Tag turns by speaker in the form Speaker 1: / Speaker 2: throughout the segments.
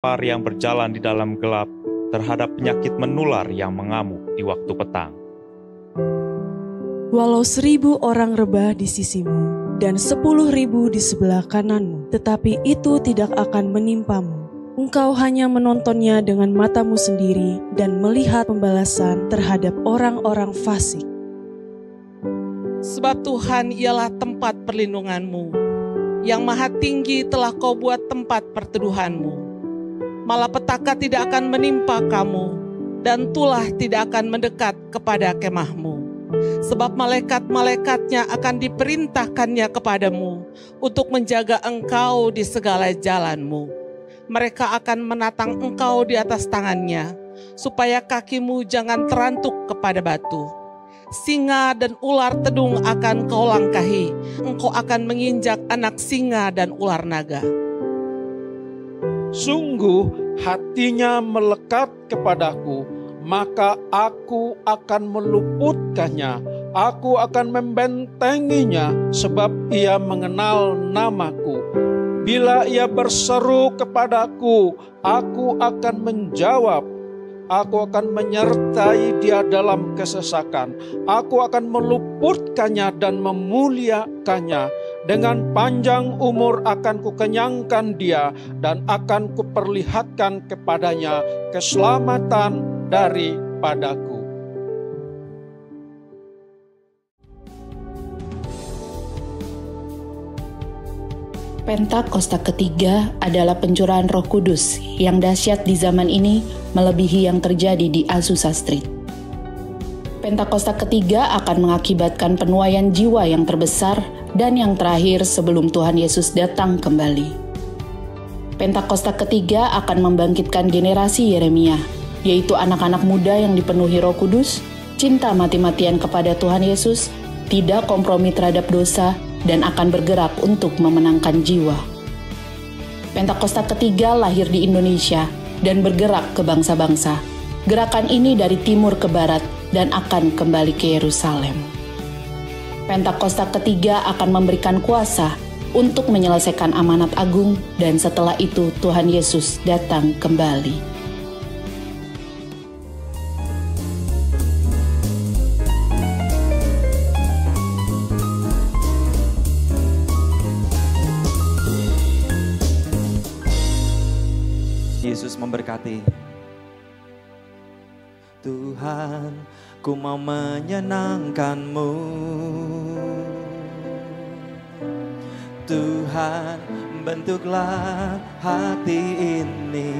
Speaker 1: lapar yang berjalan di dalam gelap, terhadap penyakit menular yang mengamuk di waktu petang.
Speaker 2: Walau 1000 orang rebah di sisimu dan 10.000 di sebelah kananmu, tetapi itu tidak akan menimpamu. Engkau hanya menontonnya dengan matamu sendiri dan melihat pembalasan terhadap orang-orang fasik.
Speaker 3: Sebab Tuhan ialah tempat perlindunganmu, yang maha tinggi telah kau buat tempat perteduhanmu. Malapetaka tidak akan menimpa kamu, dan tulah tidak akan mendekat kepada kemahmu. Sebab malaikat-malaikatnya akan diperintahkannya kepadamu untuk menjaga engkau di segala jalanmu. Mereka akan menatang engkau di atas tangannya, supaya kakimu jangan terantuk kepada batu. Singa dan ular tedung akan kau langkahi, engkau akan menginjak anak singa dan ular naga.
Speaker 4: Sungguh hatinya melekat kepadaku, maka aku akan meluputkannya. Aku akan membentenginya, sebab ia mengenal namaku. Bila ia berseru kepadaku, aku akan menjawab. Aku akan menyertai dia dalam kesesakan. Aku akan meluputkannya dan memuliakannya. Dengan panjang umur akan kukenyangkan dia, dan akan kuperlihatkan kepadanya keselamatan daripadaku.
Speaker 5: Pentakosta ketiga adalah pencurahan Roh Kudus yang dahsyat di zaman ini, melebihi yang terjadi di Azusa Street. Pentakosta ketiga akan mengakibatkan penuaian jiwa yang terbesar dan yang terakhir sebelum Tuhan Yesus datang kembali. Pentakosta ketiga akan membangkitkan generasi Yeremia, yaitu anak-anak muda yang dipenuhi Roh Kudus, cinta mati-matian kepada Tuhan Yesus, tidak kompromi terhadap dosa, dan akan bergerak untuk memenangkan jiwa. Pentakosta ketiga lahir di Indonesia dan bergerak ke bangsa-bangsa. Gerakan ini dari timur ke barat dan akan kembali ke Yerusalem. Pentakosta ketiga akan memberikan kuasa untuk menyelesaikan amanat agung, dan setelah itu Tuhan Yesus datang kembali.
Speaker 6: Yesus memberkati. Tuhan, ku mau menyenangkan-Mu. Tuhan, bentuklah hati ini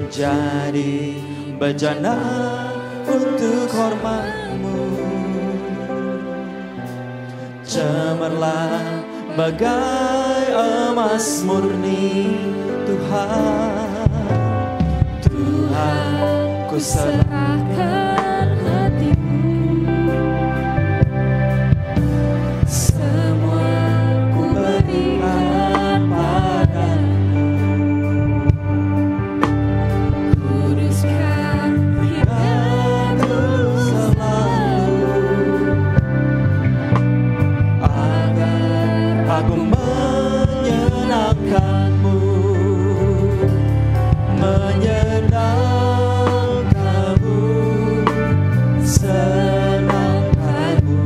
Speaker 6: jadi bejana untuk hormat-Mu. Cemerlang bagai emas murni, Tuhan. Tuhan, ku serahkan hatimu. Semua ku berikan padamu. Kuduskan hidupku selalu, agar aku menyenangkan-Mu, menyenangkan-Mu, senangkan-Mu.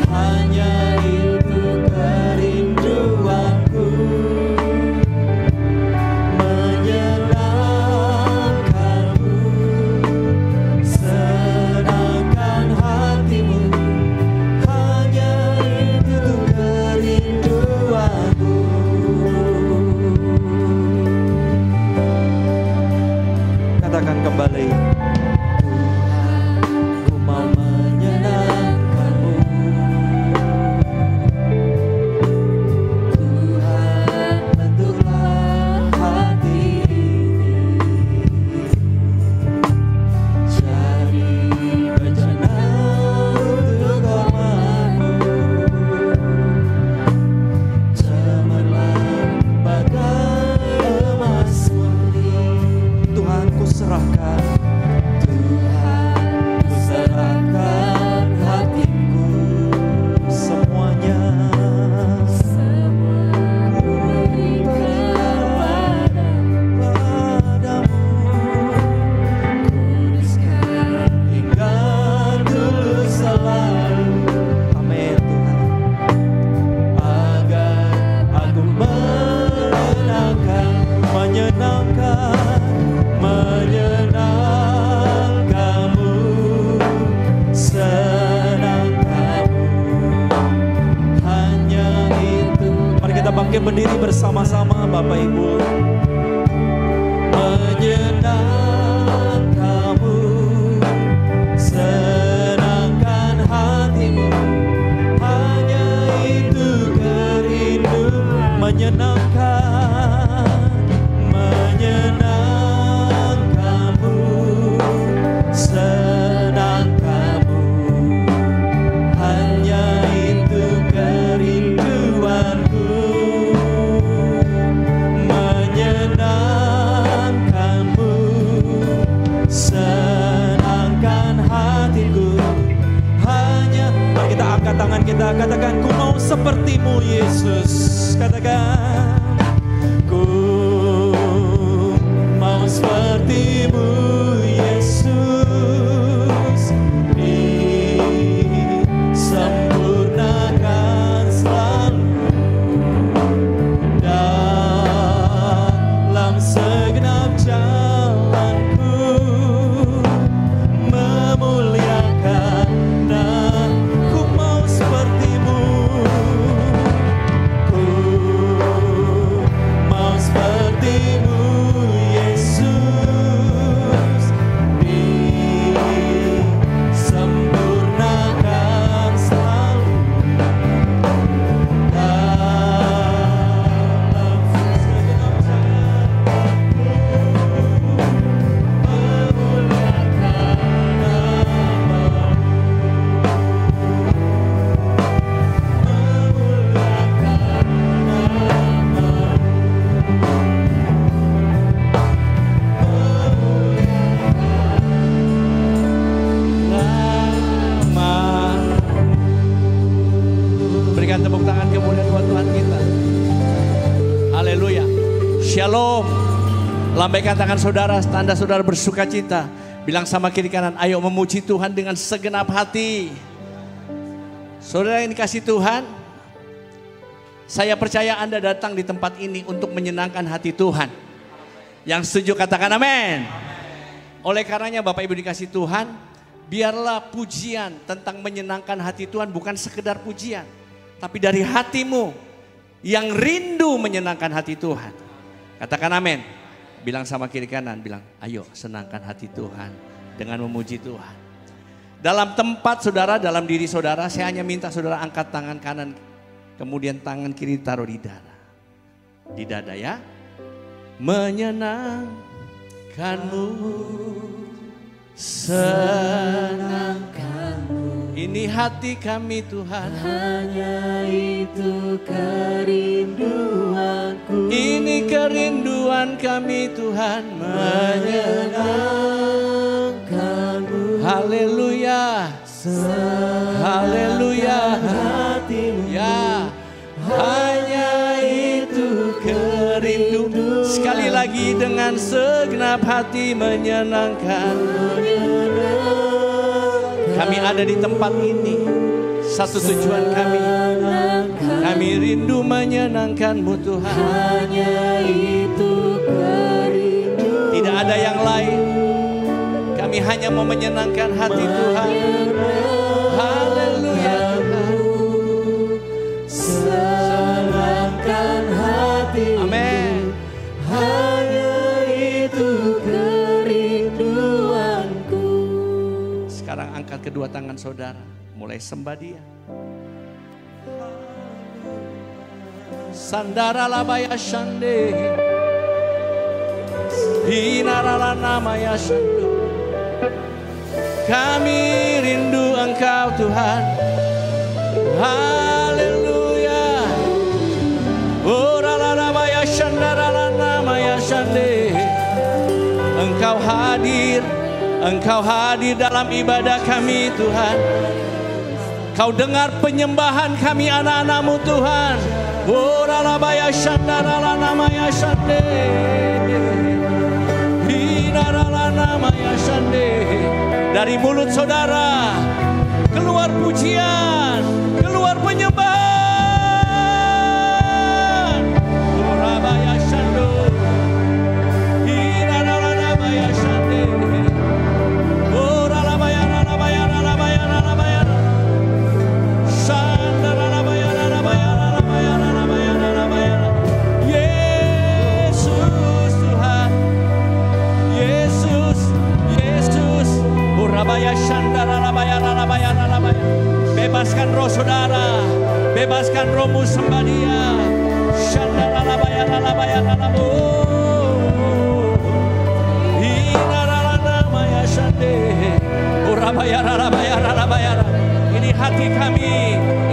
Speaker 6: Hanya itu kerinduanku, menyenangkan-Mu, senangkan hatimu. Hanya itu kerinduanku. Katakan kembali. Ku mau menyenangkan-Mu. Tuhan, bentuklah hati ini jadi bejana untuk hormat-Mu. Cemerlang bagai emas murni, Tuhan, ku serahkan bersama-sama Bapak Ibu. Menyenang kamu, senangkan hatimu, hanya itu kerindu. Menyenangkan, menyenang kamu, senang kamu, hanya itu kerinduanku. Menyenangkanmu, senangkan hatiku, hanya. Mari kita angkat tangan kita, katakan ku mau sepertimu Yesus. Katakan ku mau sepertimu Yesus, disempurnakan selalu dalam segenap jalanku, memuliakan. Nah, ku mau sepertimu, ku mau sepertimu Yesus, disempurnakan selalu dalam segenap jalanku, memuliakan namamu, memuliakan namamu. Berikan tepuk tangan kemuliaan buat Tuhan kita. Haleluya. Shalom. Lambaikan tangan saudara, tanda saudara bersuka cita. Bilang sama kiri kanan, ayo memuji Tuhan dengan segenap hati. Saudara yang dikasih Tuhan, saya percaya Anda datang di tempat ini untuk menyenangkan hati Tuhan. Yang setuju katakan amin. Oleh karenanya Bapak Ibu dikasih Tuhan, biarlah pujian tentang menyenangkan hati Tuhan bukan sekedar pujian, tapi dari hatimu yang rindu menyenangkan hati Tuhan. Katakan amin. Bilang sama kiri kanan, bilang ayo senangkan hati Tuhan dengan memuji Tuhan. Dalam tempat saudara, dalam diri saudara, saya hanya minta saudara angkat tangan kanan, kemudian tangan kiri taruh di dada. Di dada ya. Menyenangkanmu, senangkanmu, ini hati kami Tuhan, hanya itu kerinduanku, ini kerinduan kami Tuhan, menyenangkanmu. Haleluya, haleluya, ya, hanya itu kerindu. Sekali lagi dengan segenap hati menyenangkan. Kami ada di tempat ini, satu tujuan kami. Kami rindu menyenangkan-Mu Tuhan. Hanya itu kerindu. Tidak ada yang lain. Kami hanya mau menyenangkan hati Tuhan. Haleluya. Senangkan hati. Amin. Hanya itu kerinduanku. Sekarang angkat kedua tangan saudara, mulai sembah Dia. Sandara labaya shande, hinarala namaya shando. Kami rindu Engkau Tuhan. Haleluya. Orala namaya shandarala namaya shande. Engkau hadir dalam ibadah kami Tuhan. Kau dengar penyembahan kami anak-anak-Mu Tuhan. Oralabaya shandarala namaya shande. Hinarala namaya shande. Dari mulut saudara keluar pujian, keluar penyembahan. Orabaya shando. Hinarala namaya shande. Oralabaya namaya namaya namaya. Shandarala namaya namaya namaya namaya namaya.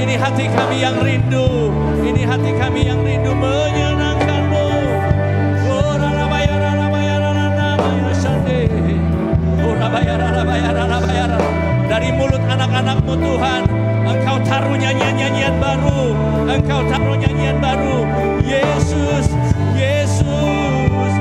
Speaker 6: Ini hati kami yang rindu, ini hati kami yang rindu menyenangkan-Mu. Dari mulut anak-anak-Mu Tuhan, Engkau taruh nyanyian-nyanyian baru, Engkau taruh nyanyian baru. Yesus, Yesus.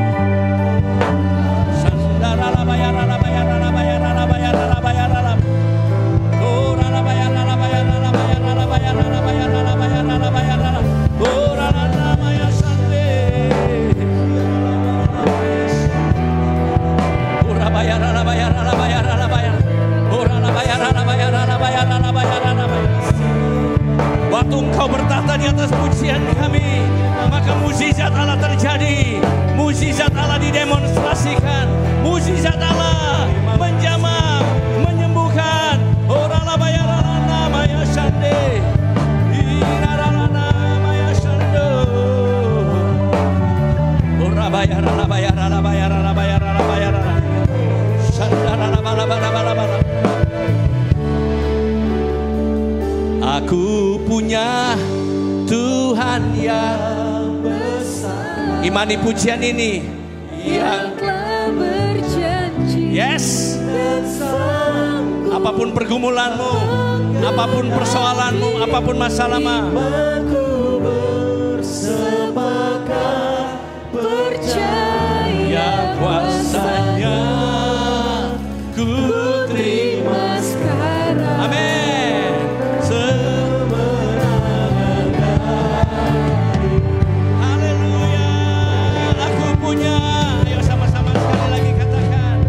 Speaker 6: Waktu Engkau bertahta di atas pujian kami, maka mukjizat Allah terjadi, mukjizat Allah didemonstrasikan, mukjizat Allah menjamah, menyembuhkan. Aku punya Tuhan yang besar. Imani pujian ini yang telah berjanji. Yes. Apapun pergumulanmu, apapun persoalanmu, apapun masalahmu, aku bersepakat percaya kuasanya, ku terima sekarang. Amin. Haleluya. Aku punya. Ayo sama-sama sekali lagi katakan.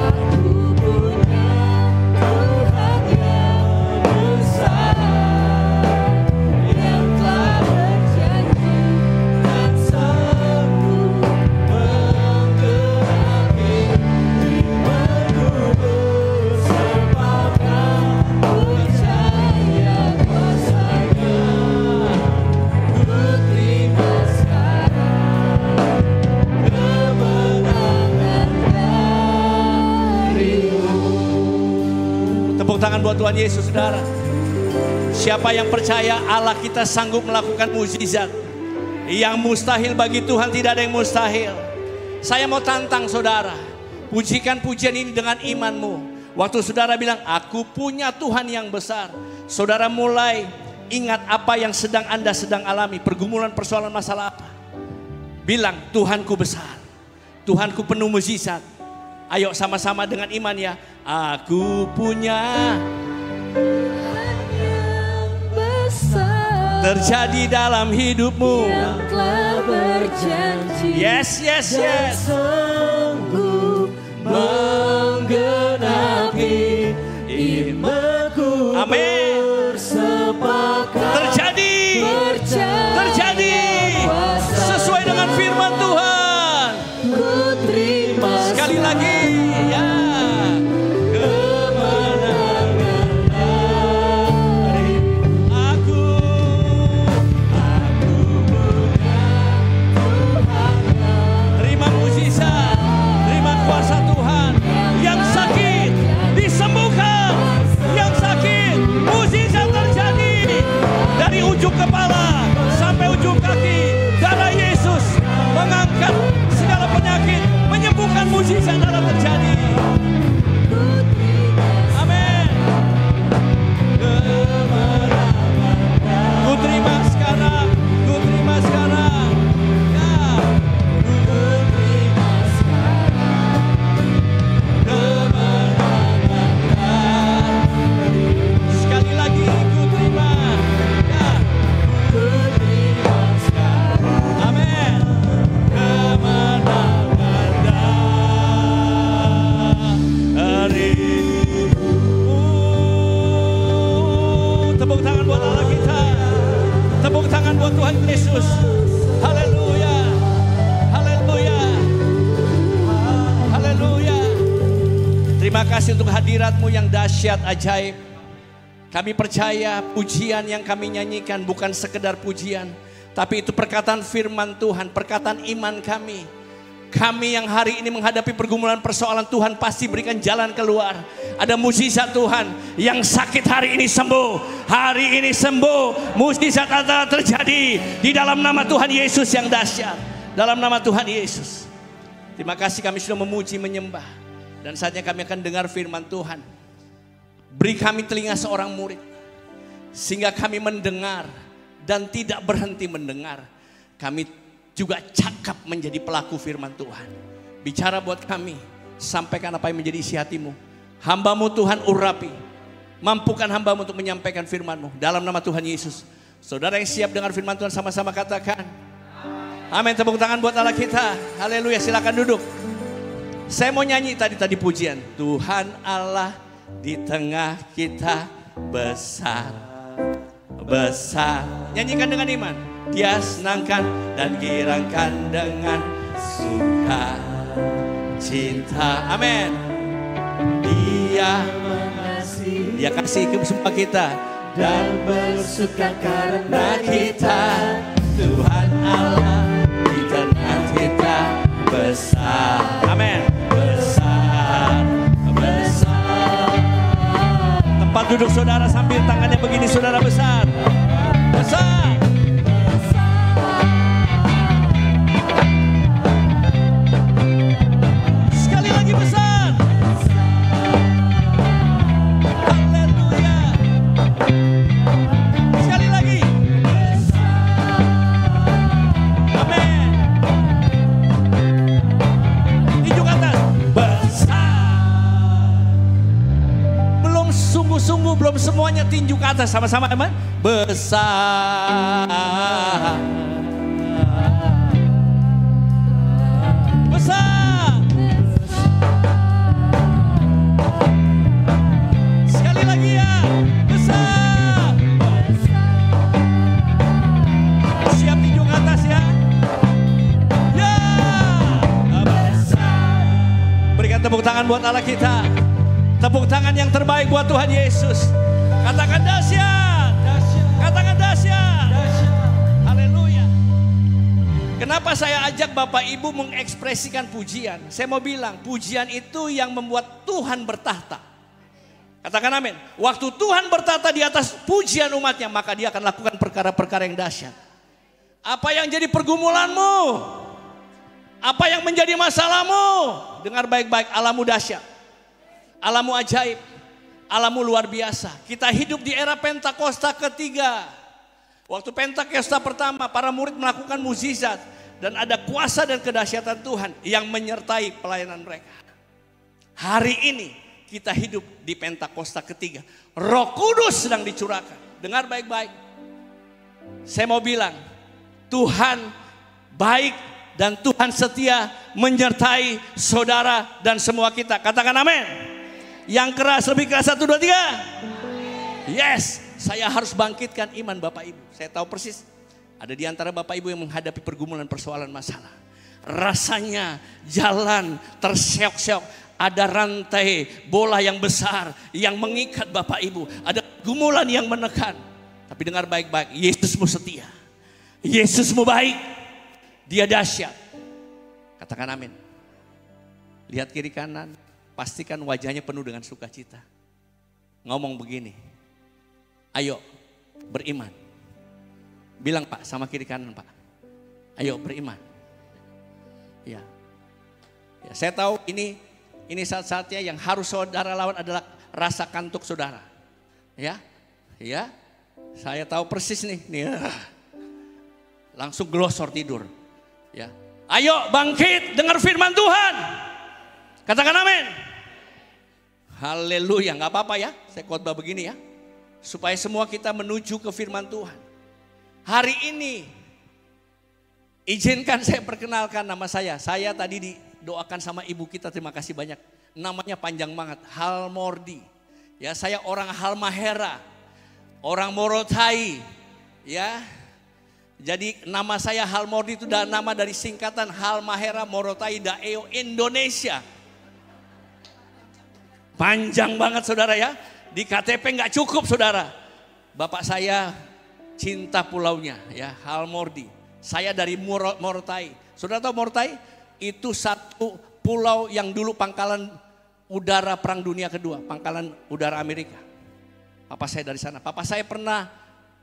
Speaker 6: Aku punya Tuhan yang besar, yang telah berjanji dan sanggup menggenapi imanku, bersepakat percaya kuasanya, ku terima sekarang kemenangan darimu. Tepuk tangan buat Tuhan Yesus, saudara. Siapa yang percaya Allah kita sanggup melakukan mukjizat? Yang mustahil bagi Tuhan tidak ada yang mustahil. Saya mau tantang saudara, pujikan pujian ini dengan imanmu. Waktu saudara bilang, aku punya Tuhan yang besar, saudara mulai ingat apa yang sedang Anda sedang alami, pergumulan, persoalan, masalah apa. Bilang, Tuhanku besar, Tuhanku penuh mukjizat. Ayo sama-sama dengan iman ya. Aku punya Tuhan yang besar, terjadi dalam hidupmu, yang telah berjanji. Yes, yes, yes. Sanggup menggenapi imanku. Amin. Bersepakat terjadi, terjadi sesuai dengan firman Tuhan. Ku terima sekali lagi ya. Kemenangan dari aku punya Tuhan. Terima mukjizat, terima kuasa Tuhan. Yang sakit disembuhkan, yang sakit mukjizat terjadi. Dari ujung kepala sampai ujung kaki, darah Yesus mengangkat segala penyakit, menyembuhkan, mukjizat Allah terjadi. Amin. Ku terima sekarang, ku terima sekarang. Ya. Ku terima sekarang. Kemenangan. Sekali lagi ku terima. Ya. Ku terima sekarang. Amin. Kemenangan darimu. Tepuk tangan buat Allah kita. Tepuk tangan buat Tuhan Yesus. Haleluya. Haleluya. Haleluya. Terima kasih untuk hadirat-Mu yang dahsyat, ajaib. Kami percaya pujian yang kami nyanyikan bukan sekedar pujian, Tapi itu perkataan firman Tuhan, perkataan iman kami. Kami yang hari ini menghadapi pergumulan persoalan, Tuhan pasti berikan jalan keluar. Ada mukjizat Tuhan, yang sakit hari ini sembuh. Hari ini sembuh, mukjizat akan terjadi di dalam nama Tuhan Yesus yang dahsyat. Dalam nama Tuhan Yesus. Terima kasih kami sudah memuji, menyembah. Dan saatnya kami akan dengar firman Tuhan. Beri kami telinga seorang murid, sehingga kami mendengar dan tidak berhenti mendengar. Kami juga cakap menjadi pelaku firman Tuhan. Bicara buat kami, sampaikan apa yang menjadi isi hatimu. Hamba-Mu Tuhan urapi, mampukan hamba-Mu untuk menyampaikan firman-Mu. Dalam nama Tuhan Yesus. Saudara yang siap dengar firman Tuhan sama-sama katakan amin. Tepuk tangan buat Allah kita. Haleluya, silakan duduk. Saya mau nyanyi tadi pujian. Tuhan Allah di tengah kita besar, besar. Nyanyikan dengan iman. Dia senangkan dan girangkan dengan suka cinta. Amin. Dia kasih ke semua kita dan bersuka karena kita. Tuhan Allah di tengah kita besar. Amin. Besar, besar. Tempat duduk saudara sambil tangannya begini, saudara besar. Besar. Sekali lagi besar. Haleluya. Sekali lagi. Amin. Tunjuk atas. Besar. Belum sungguh-sungguh, belum semuanya tinju ke atas. Sama-sama aman. Besar. Besar. Sekali lagi ya. Besar. Siap tinju ke atas ya. Ya. Besar. Berikan tepuk tangan buat Allah kita. Tepuk tangan yang terbaik buat Tuhan Yesus. Katakan dahsyat. Katakan dahsyat. Haleluya. Kenapa saya ajak Bapak Ibu mengekspresikan pujian? Saya mau bilang, pujian itu yang membuat Tuhan bertahta. Katakan amin. Waktu Tuhan bertahta di atas pujian umatnya, maka dia akan lakukan perkara-perkara yang dahsyat. Apa yang jadi pergumulanmu? Apa yang menjadi masalahmu? Dengar baik-baik, Allahmu dahsyat. Allahmu ajaib. Allahmu luar biasa. Kita hidup di era Pentakosta ketiga. Waktu Pentakosta pertama, para murid melakukan mukjizat dan ada kuasa dan kedahsyatan Tuhan yang menyertai pelayanan mereka. Hari ini kita hidup di Pentakosta ketiga. Roh Kudus sedang dicurahkan. Dengar baik-baik. Saya mau bilang, Tuhan baik dan Tuhan setia menyertai saudara dan semua kita. Katakan amin. Yang keras, lebih keras, 1, 2, 3. Yes, saya harus bangkitkan iman Bapak Ibu. Saya tahu persis ada di antara Bapak Ibu yang menghadapi pergumulan persoalan masalah. Rasanya jalan terseok-seok. Ada rantai bola yang besar yang mengikat Bapak Ibu. Ada pergumulan yang menekan. Tapi dengar baik-baik, Yesusmu setia. Yesusmu baik. Dia dahsyat. Katakan amin. Lihat kiri kanan. Pastikan wajahnya penuh dengan sukacita. Ngomong begini. Ayo beriman. Bilang Pak sama kiri kanan Pak. Ayo beriman. Ya. Saya tahu ini saat-saatnya yang harus saudara lawan adalah rasa kantuk saudara. Ya. Saya tahu persis nih. Langsung glosor tidur. Ya. Ayo bangkit dengar firman Tuhan. Katakan amin. Haleluya, gak apa-apa ya, saya khotbah begini ya. Supaya semua kita menuju ke firman Tuhan. Hari ini, izinkan saya perkenalkan nama saya. Saya tadi didoakan sama ibu kita, terima kasih banyak. Namanya panjang banget, Halmordi. Ya, saya orang Halmahera, orang Morotai. Ya, jadi nama saya Halmordi itu nama dari singkatan Halmahera Morotai Daeo Indonesia. Panjang banget saudara ya. Di KTP nggak cukup saudara. Bapak saya cinta pulaunya ya, Halmordi. Saya dari Morotai. Saudara tahu Morotai? Itu satu pulau yang dulu pangkalan udara Perang Dunia Kedua, pangkalan udara Amerika. Papa saya dari sana. Papa saya pernah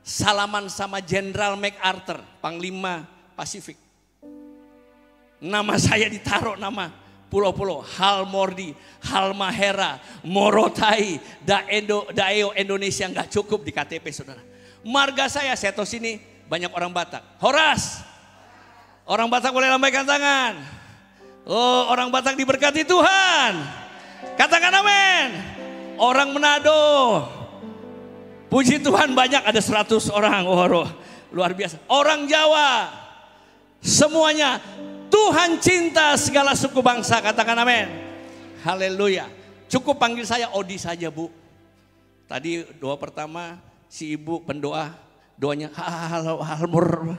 Speaker 6: salaman sama Jenderal MacArthur, Panglima Pasifik. Nama saya ditaruh nama pulau-pulau, Halmordi, Halmahera, Morotai, Daeo Indonesia, nggak cukup di KTP saudara. Marga saya tahu sini banyak orang Batak. Horas, orang Batak boleh lambaikan tangan. Oh, orang Batak diberkati Tuhan. Katakan amin. Orang Manado, puji Tuhan banyak, ada 100 orang. Oh, luar biasa. Orang Jawa, semuanya Tuhan cinta segala suku bangsa. Katakan amin. Haleluya. Cukup panggil saya Odi saja Bu. Tadi doa pertama si ibu pendoa, doanya halmur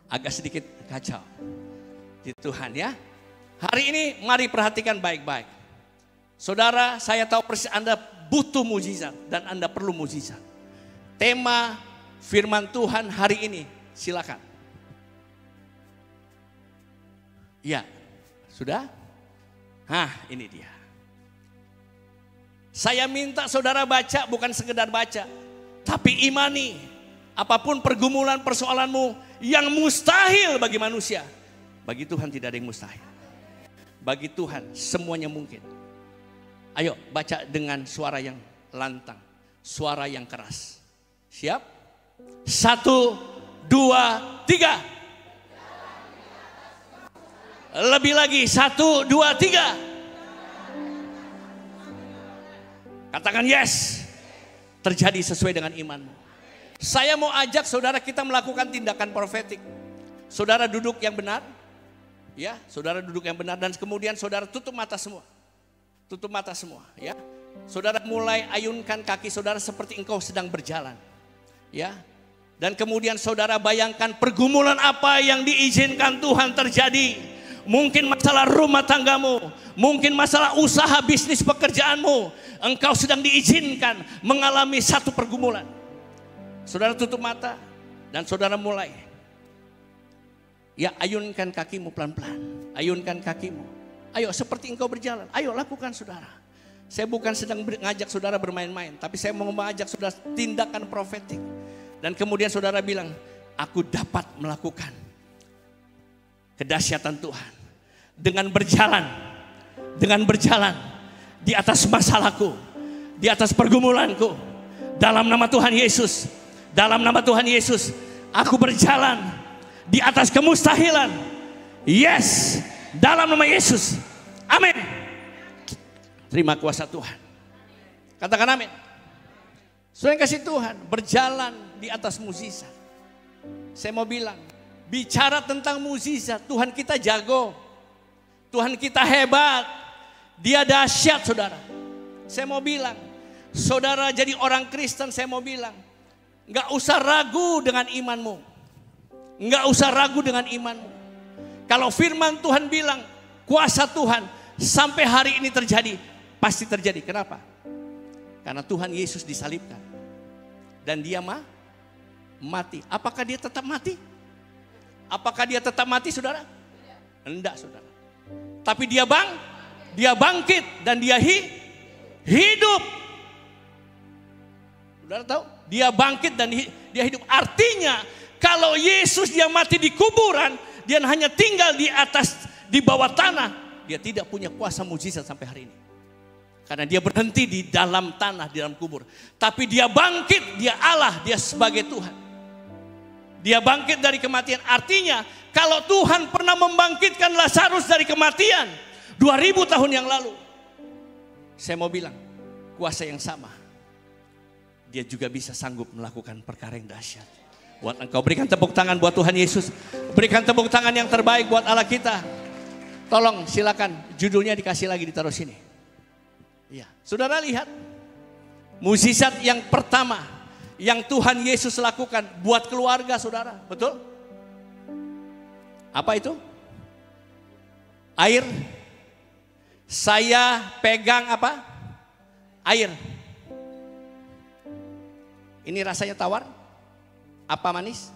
Speaker 6: agak sedikit kacau. Di Tuhan ya. Hari ini mari perhatikan baik-baik. Saudara, saya tahu persis Anda butuh mujizat dan Anda perlu mujizat. Tema firman Tuhan hari ini, silakan. Ya, sudah? Ini dia. Saya minta saudara baca, bukan sekedar baca, tapi imani. Apapun pergumulan persoalanmu yang mustahil bagi manusia, bagi Tuhan tidak ada yang mustahil. Bagi Tuhan semuanya mungkin. Ayo baca dengan suara yang lantang, suara yang keras. Siap? 1, 2, 3. Lebih lagi, 1, 2, 3. Katakan yes. Terjadi sesuai dengan imanmu. Saya mau ajak saudara kita melakukan tindakan profetik. Saudara duduk yang benar. Ya, saudara duduk yang benar dan kemudian saudara tutup mata semua. Tutup mata semua, ya. Saudara mulai ayunkan kaki saudara seperti engkau sedang berjalan. Ya. Dan kemudian saudara bayangkan pergumulan apa yang diizinkan Tuhan terjadi. Mungkin masalah rumah tanggamu, mungkin masalah usaha bisnis pekerjaanmu. Engkau sedang diizinkan mengalami satu pergumulan. Saudara tutup mata dan saudara mulai. Ya, ayunkan kakimu pelan-pelan. Ayunkan kakimu. Ayo seperti engkau berjalan. Ayo lakukan saudara. Saya bukan sedang ngajak saudara bermain-main, tapi saya mau mengajak saudara tindakan profetik. Dan kemudian saudara bilang, aku dapat melakukan kedahsyatan Tuhan dengan berjalan di atas masalahku, di atas pergumulanku, dalam nama Tuhan Yesus, dalam nama Tuhan Yesus, aku berjalan di atas kemustahilan. Yes, dalam nama Yesus, amin. Terima kuasa Tuhan. Katakan amin. Saudara yang kasih Tuhan, berjalan di atas mukjizat. Saya mau bilang, bicara tentang mukjizat, Tuhan kita jago. Tuhan kita hebat. Dia dahsyat saudara. Saya mau bilang, saudara jadi orang Kristen, saya mau bilang, gak usah ragu dengan imanmu. Gak usah ragu dengan imanmu. Kalau firman Tuhan bilang, kuasa Tuhan sampai hari ini terjadi, pasti terjadi. Kenapa? Karena Tuhan Yesus disalibkan. Dan dia mati. Apakah dia tetap mati? Apakah dia tetap mati saudara? Enggak saudara. Tapi dia bangkit dan dia hidup. Saudara tahu? Dia bangkit dan dia hidup. Artinya kalau Yesus dia mati di kuburan, dia hanya tinggal di bawah tanah, dia tidak punya kuasa mujizat sampai hari ini. Karena dia berhenti di dalam tanah, di dalam kubur. Tapi dia bangkit, dia Allah, dia sebagai Tuhan. Dia bangkit dari kematian. Artinya kalau Tuhan pernah membangkitkan Lazarus dari kematian 2000 tahun yang lalu, saya mau bilang kuasa yang sama, dia juga bisa sanggup melakukan perkara yang dahsyat. Buat engkau, berikan tepuk tangan buat Tuhan Yesus. Berikan tepuk tangan yang terbaik buat Allah kita. Tolong silakan judulnya dikasih lagi, ditaruh sini. Ya, saudara lihat mukjizat yang pertama yang Tuhan Yesus lakukan buat keluarga saudara, betul? Apa itu? Air. Saya pegang apa? Air. Ini rasanya tawar? Apa manis?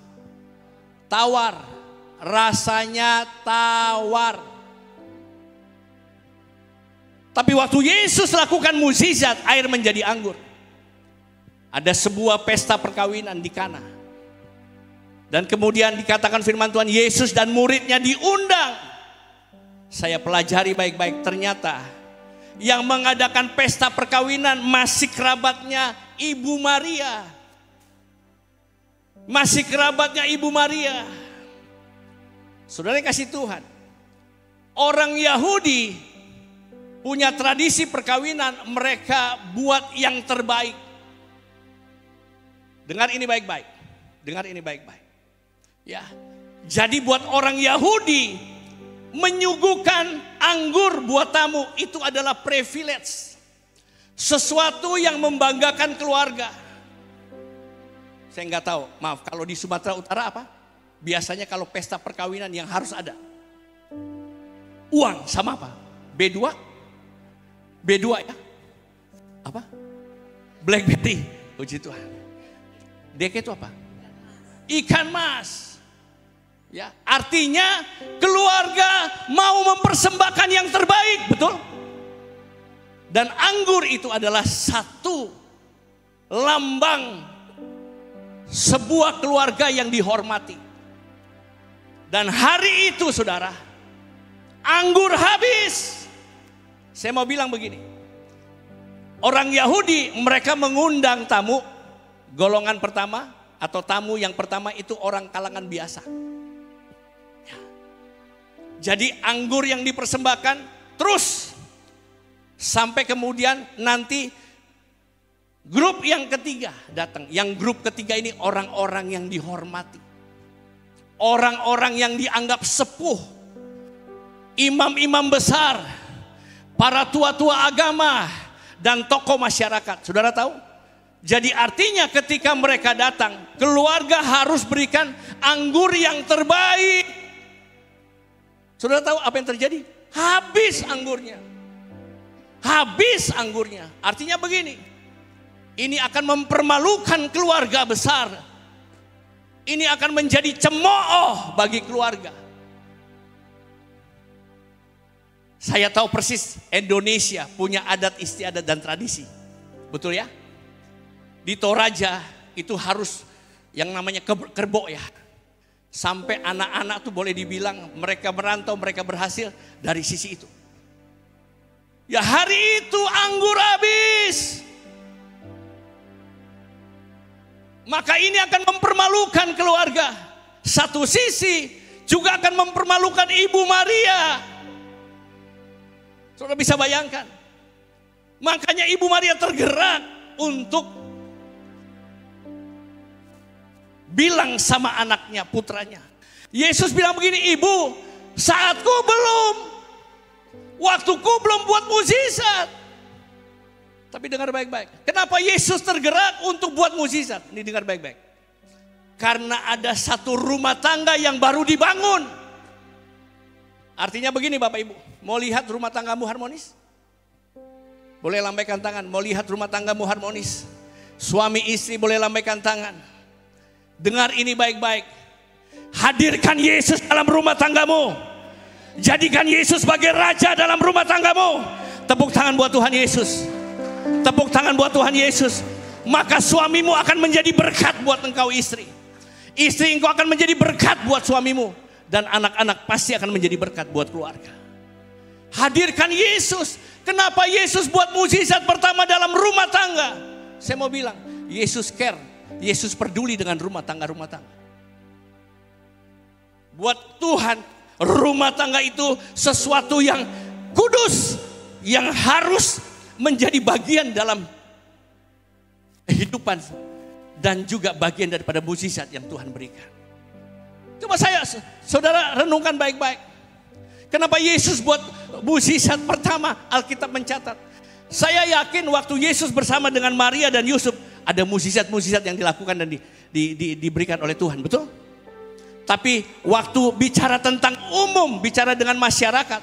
Speaker 6: Tawar. Rasanya tawar. Tapi waktu Yesus lakukan mukjizat, air menjadi anggur. Ada sebuah pesta perkawinan di Kana. Dan kemudian dikatakan firman Tuhan, Yesus dan muridnya diundang. Saya pelajari baik-baik, ternyata yang mengadakan pesta perkawinan masih kerabatnya Ibu Maria. Masih kerabatnya Ibu Maria. Saudara kasih Tuhan, orang Yahudi punya tradisi perkawinan, mereka buat yang terbaik. Dengar ini baik-baik. Dengar ini baik-baik. Ya. Jadi buat orang Yahudi menyuguhkan anggur buat tamu itu adalah privilege. Sesuatu yang membanggakan keluarga. Saya nggak tahu, maaf, kalau di Sumatera Utara apa? Biasanya kalau pesta perkawinan yang harus ada uang sama apa? B2 ya? Apa? Blackberry. Puji Tuhan. DK itu apa? Ikan mas. Ya, artinya keluarga mau mempersembahkan yang terbaik, betul? Dan anggur itu adalah satu lambang sebuah keluarga yang dihormati. Dan hari itu saudara, anggur habis. Saya mau bilang begini, orang Yahudi mereka mengundang tamu golongan pertama atau tamu yang pertama itu orang kalangan biasa. Ya. Jadi anggur yang dipersembahkan terus sampai kemudian nanti grup yang ketiga datang. Yang grup ketiga ini orang-orang yang dihormati. Orang-orang yang dianggap sepuh, imam-imam besar, para tua-tua agama, dan tokoh masyarakat. Saudara tahu? Jadi artinya ketika mereka datang, keluarga harus berikan anggur yang terbaik. Saudara tahu apa yang terjadi? Habis anggurnya. Habis anggurnya. Artinya begini, ini akan mempermalukan keluarga besar. Ini akan menjadi cemooh bagi keluarga. Saya tahu persis Indonesia punya adat istiadat dan tradisi. Betul ya? Di Toraja itu harus yang namanya kerbau ya. Sampai anak-anak tuh boleh dibilang mereka merantau, mereka berhasil dari sisi itu. Ya hari itu anggur habis. Maka ini akan mempermalukan keluarga. Satu sisi juga akan mempermalukan Ibu Maria. Saudara bisa bayangkan. Makanya Ibu Maria tergerak untuk bilang sama anaknya, putranya. Yesus bilang begini, Ibu, saatku belum. Waktuku belum buat mukjizat. Tapi dengar baik-baik. Kenapa Yesus tergerak untuk buat mukjizat? Ini dengar baik-baik. Karena ada satu rumah tangga yang baru dibangun. Artinya begini Bapak Ibu. Mau lihat rumah tanggamu harmonis? Boleh lambaikan tangan. Mau lihat rumah tanggamu harmonis? Suami istri boleh lambaikan tangan. Dengar ini baik-baik. Hadirkan Yesus dalam rumah tanggamu. Jadikan Yesus sebagai raja dalam rumah tanggamu. Tepuk tangan buat Tuhan Yesus. Tepuk tangan buat Tuhan Yesus. Maka suamimu akan menjadi berkat buat engkau istri. Istri engkau akan menjadi berkat buat suamimu. Dan anak-anak pasti akan menjadi berkat buat keluarga. Hadirkan Yesus. Kenapa Yesus buat mukjizat pertama dalam rumah tangga? Saya mau bilang, Yesus care. Yesus peduli dengan rumah tangga. Buat Tuhan, rumah tangga itu sesuatu yang kudus. Yang harus menjadi bagian dalam kehidupan dan juga bagian daripada mukjizat yang Tuhan berikan. Coba saudara renungkan baik-baik. Kenapa Yesus buat mukjizat pertama? Alkitab mencatat. Saya yakin waktu Yesus bersama dengan Maria dan Yusuf ada mukjizat-mukjizat yang dilakukan dan diberikan oleh Tuhan, betul? Tapi waktu bicara tentang umum, bicara dengan masyarakat,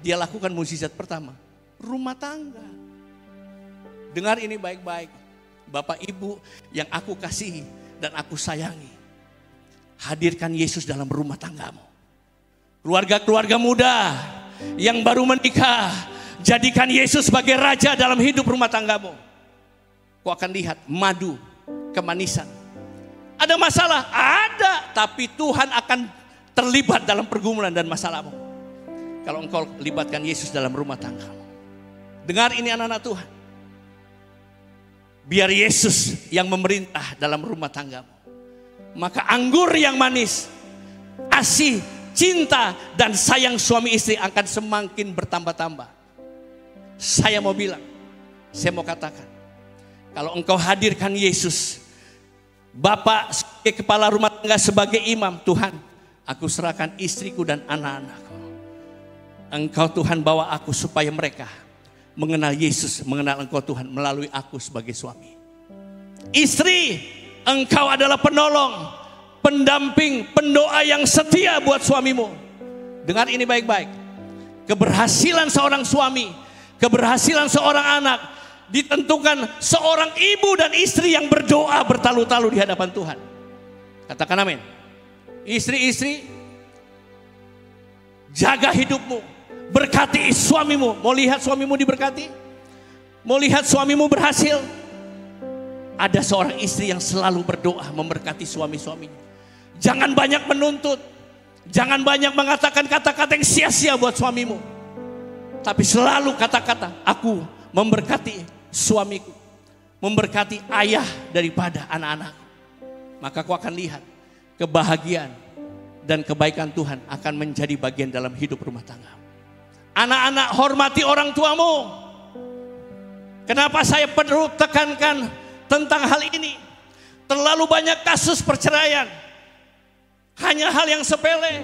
Speaker 6: dia lakukan mukjizat pertama, rumah tangga. Dengar ini baik-baik, Bapak Ibu yang aku kasihi dan aku sayangi. hadirkan Yesus dalam rumah tanggamu. Keluarga-keluarga muda yang baru menikah, jadikan Yesus sebagai raja dalam hidup rumah tanggamu. Kau akan lihat madu, kemanisan. Ada masalah? Ada, tapi Tuhan akan terlibat dalam pergumulan dan masalahmu. Kalau engkau libatkan Yesus dalam rumah tanggamu. Dengar ini anak-anak Tuhan. Biar Yesus yang memerintah dalam rumah tanggamu. Maka anggur yang manis, asih, cinta, dan sayang suami istri akan semakin bertambah-tambah. Saya mau bilang, saya mau katakan, kalau engkau hadirkan Yesus, Bapak sebagai kepala rumah tangga, sebagai imam, Tuhan, aku serahkan istriku dan anak-anakku. Engkau Tuhan bawa aku supaya mereka mengenal Yesus, mengenal Engkau Tuhan melalui aku sebagai suami. Istri, engkau adalah penolong, pendamping, pendoa yang setia buat suamimu. Dengar ini baik-baik. Keberhasilan seorang suami, keberhasilan seorang anak ditentukan seorang ibu dan istri yang berdoa bertalu-talu di hadapan Tuhan. Katakan amin. Istri-istri, jaga hidupmu, berkati suamimu. Mau lihat suamimu diberkati? Mau lihat suamimu berhasil? Ada seorang istri yang selalu berdoa memberkati suami-suaminya. Jangan banyak menuntut, jangan banyak mengatakan kata-kata yang sia-sia buat suamimu. Tapi selalu kata-kata, aku memberkati suamiku, memberkati ayah daripada anak-anak. Maka kau akan lihat kebahagiaan dan kebaikan Tuhan akan menjadi bagian dalam hidup rumah tangga. Anak-anak, hormati orang tuamu. Kenapa saya perlu tekankan tentang hal ini? Terlalu banyak kasus perceraian, hanya hal yang sepele.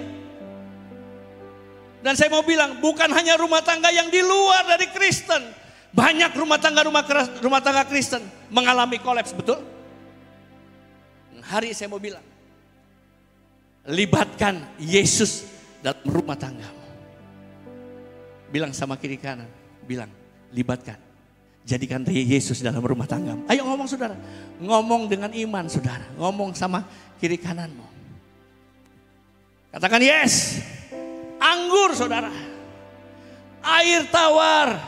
Speaker 6: Dan saya mau bilang, bukan hanya rumah tangga yang di luar dari Kristen. Banyak rumah tangga Kristen mengalami kolaps, betul? Hari saya mau bilang, libatkan Yesus dalam rumah tanggamu. Bilang sama kiri kanan, bilang, libatkan. Jadikan Yesus dalam rumah tanggamu. Ayo ngomong saudara, ngomong dengan iman saudara, ngomong sama kiri kananmu. Katakan yes. Anggur saudara, air tawar.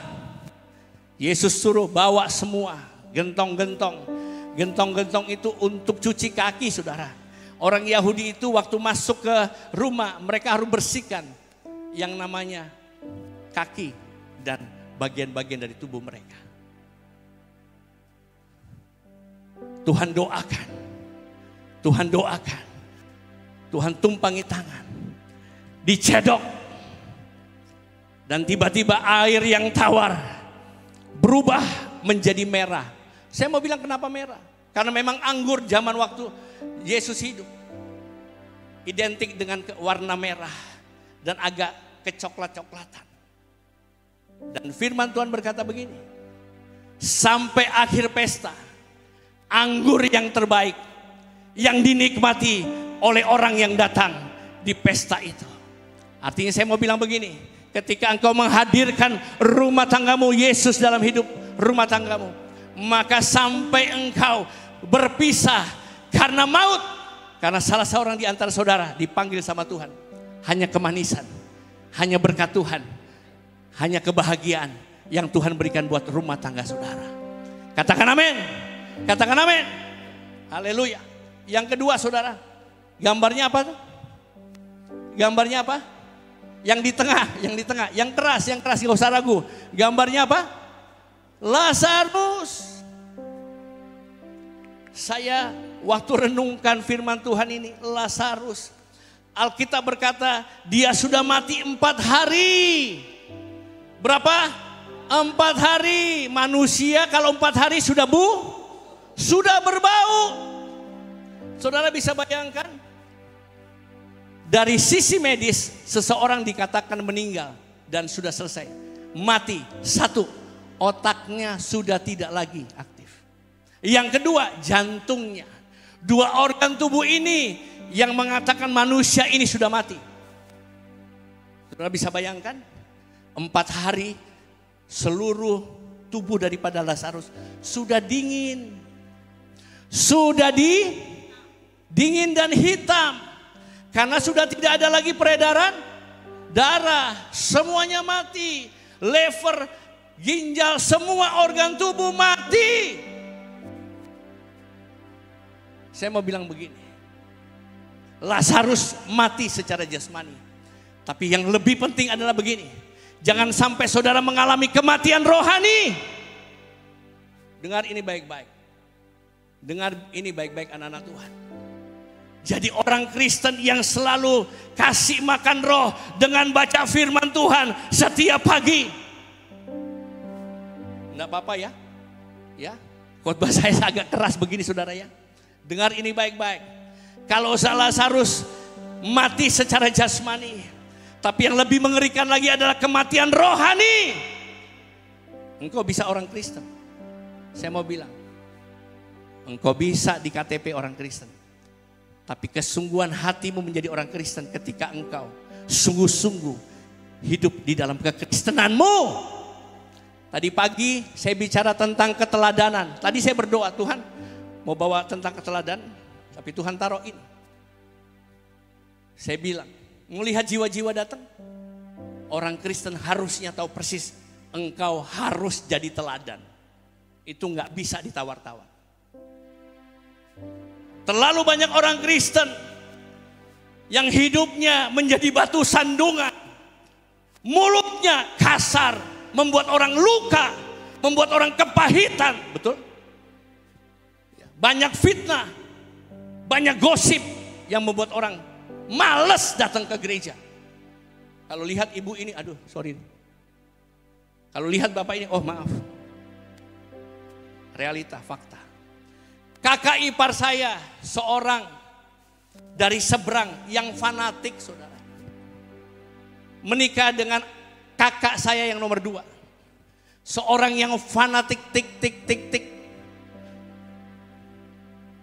Speaker 6: Yesus suruh bawa semua gentong-gentong. Gentong-gentong itu untuk cuci kaki saudara. Orang Yahudi itu waktu masuk ke rumah, mereka harus bersihkan yang namanya kaki dan bagian-bagian dari tubuh mereka. Tuhan doakan, Tuhan doakan, Tuhan tumpangi tangan, dicedok, dan tiba-tiba air yang tawar berubah menjadi merah. Saya mau bilang kenapa merah? Karena memang anggur zaman waktu Yesus hidup identik dengan warna merah dan agak kecoklat-coklatan. Dan firman Tuhan berkata begini, sampai akhir pesta, anggur yang terbaik yang dinikmati oleh orang yang datang di pesta itu. Artinya saya mau bilang begini, ketika engkau menghadirkan rumah tanggamu Yesus dalam hidup rumah tanggamu, maka sampai engkau berpisah karena maut, karena salah seorang di antara saudara dipanggil sama Tuhan, hanya kemanisan, hanya berkat Tuhan, hanya kebahagiaan yang Tuhan berikan buat rumah tangga saudara. Katakan amin. Katakan amin. Haleluya. Yang kedua saudara, gambarnya apa tuh? Gambarnya apa? Yang di tengah, yang keras, gak usah ragu. Gambarnya apa? Lazarus. Saya waktu renungkan firman Tuhan ini, Lazarus, Alkitab berkata dia sudah mati 4 hari. Berapa? 4 hari. Manusia kalau 4 hari sudah berbau. Saudara bisa bayangkan? Dari sisi medis, seseorang dikatakan meninggal dan sudah selesai. Mati. 1, otaknya sudah tidak lagi aktif. Yang kedua, jantungnya. 2 organ tubuh ini yang mengatakan manusia ini sudah mati. Saudara bisa bayangkan? 4 hari seluruh tubuh daripada Lazarus sudah dingin. Sudah dingin dan hitam. Karena sudah tidak ada lagi peredaran darah, semuanya mati. Lever, ginjal, semua organ tubuh mati. Saya mau bilang begini, Lazarus mati secara jasmani. Tapi yang lebih penting adalah begini, jangan sampai saudara mengalami kematian rohani. Dengar ini baik-baik. Dengar ini baik-baik anak-anak Tuhan. Jadi orang Kristen yang selalu kasih makan roh dengan baca firman Tuhan setiap pagi. Enggak apa-apa ya. Ya. Khotbah saya agak keras begini saudara ya. Dengar ini baik-baik. Kalau Lazarus mati secara jasmani, tapi yang lebih mengerikan lagi adalah kematian rohani. Engkau bisa orang Kristen. Saya mau bilang, engkau bisa di KTP orang Kristen. Tapi kesungguhan hatimu menjadi orang Kristen ketika engkau sungguh-sungguh hidup di dalam kekristenanmu. Tadi pagi saya bicara tentang keteladanan. Tadi saya berdoa, Tuhan mau bawa tentang keteladanan, tapi Tuhan taruh ini. Saya bilang, melihat jiwa-jiwa datang, orang Kristen harusnya tahu persis, engkau harus jadi teladan. Itu nggak bisa ditawar-tawar. Terlalu banyak orang Kristen yang hidupnya menjadi batu sandungan. Mulutnya kasar, membuat orang luka, membuat orang kepahitan. Betul? Banyak fitnah, banyak gosip yang membuat orang malas datang ke gereja. Kalau lihat ibu ini, aduh sorry. Kalau lihat bapak ini, oh maaf. Realita, fakta. Kakak ipar saya seorang dari seberang yang fanatik saudara. Menikah dengan kakak saya yang nomor 2. Seorang yang fanatik tik.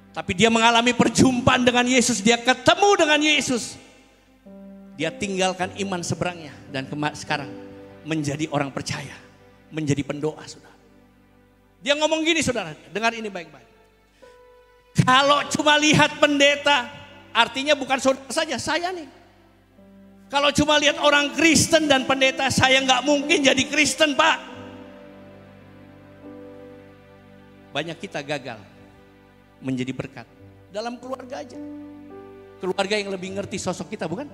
Speaker 6: Tapi dia mengalami perjumpaan dengan Yesus. Dia ketemu dengan Yesus. Dia tinggalkan iman seberangnya. Dan sekarang menjadi orang percaya. Menjadi pendoa saudara. Dia ngomong gini saudara. Dengar ini baik-baik. Kalau cuma lihat pendeta, artinya bukan saudara saja, saya nih. Kalau cuma lihat orang Kristen dan pendeta, saya nggak mungkin jadi Kristen Pak. Banyak kita gagal menjadi berkat dalam keluarga aja. Keluarga yang lebih ngerti sosok kita bukan?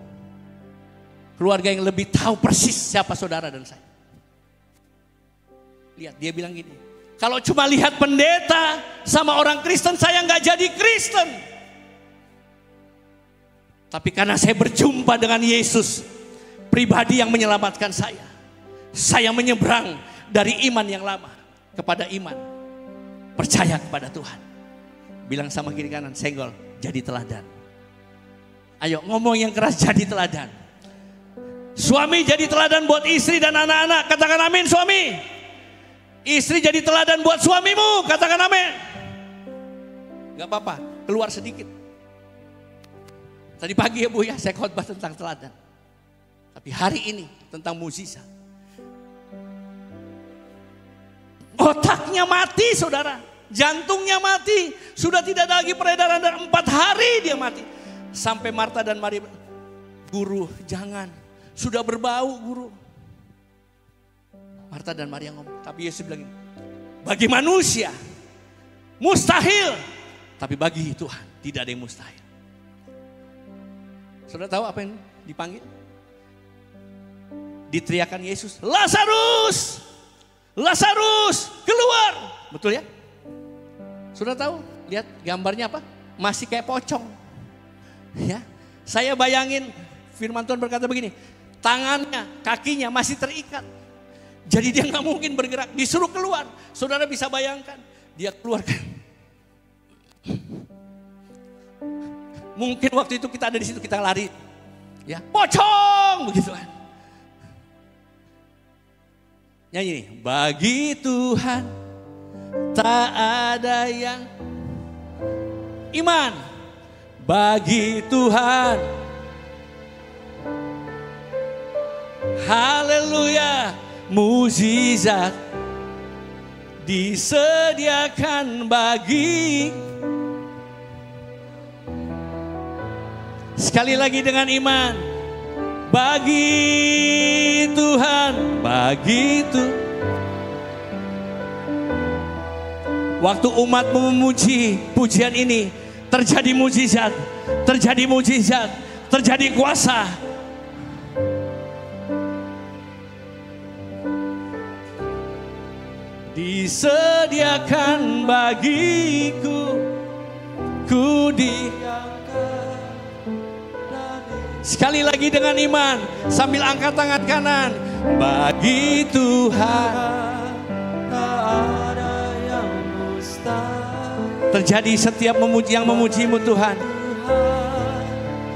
Speaker 6: Keluarga yang lebih tahu persis siapa saudara dan saya. Lihat dia bilang gini. Kalau cuma lihat pendeta sama orang Kristen, saya nggak jadi Kristen. Tapi karena saya berjumpa dengan Yesus, pribadi yang menyelamatkan saya menyeberang dari iman yang lama kepada iman percaya kepada Tuhan. Bilang sama kiri kanan, senggol, jadi teladan. Ayo ngomong yang keras, jadi teladan. Suami jadi teladan buat istri dan anak-anak, katakan amin suami. Istri jadi teladan buat suamimu, katakan amin. Gak apa-apa, keluar sedikit. Tadi pagi ya Bu ya, saya khotbah tentang teladan. Tapi hari ini tentang mukjizat. Otaknya mati saudara, jantungnya mati. Sudah tidak ada lagi peredaran dan 4 hari dia mati. Sampai Marta dan Maria, guru jangan, sudah berbau guru. Marta dan Maria ngomong, tapi Yesus bilang, bagi manusia mustahil, tapi bagi Tuhan tidak ada yang mustahil. Saudara tahu apa yang dipanggil? Diteriakan Yesus, Lazarus, Lazarus, keluar. Betul ya? Saudara tahu? Lihat gambarnya apa? Masih kayak pocong. Ya, saya bayangin firman Tuhan berkata begini, tangannya, kakinya masih terikat. Jadi dia nggak mungkin bergerak, disuruh keluar. Saudara bisa bayangkan, dia keluarkan. Mungkin waktu itu kita ada di situ, kita lari, ya pocong begitu kan. Nyanyi nih, bagi Tuhan tak ada yang iman, bagi Tuhan, haleluya. Mukjizat disediakan bagi Sekali lagi dengan iman. Bagi Tuhan, begitu. Waktu umatmu memuji pujian ini, terjadi mujizat, terjadi mujizat, terjadi kuasa. Disediakan bagiku, ku diangkat. Sekali lagi dengan iman, sambil angkat tangan kanan. Bagi Tuhan terjadi setiap yang memujimu Tuhan.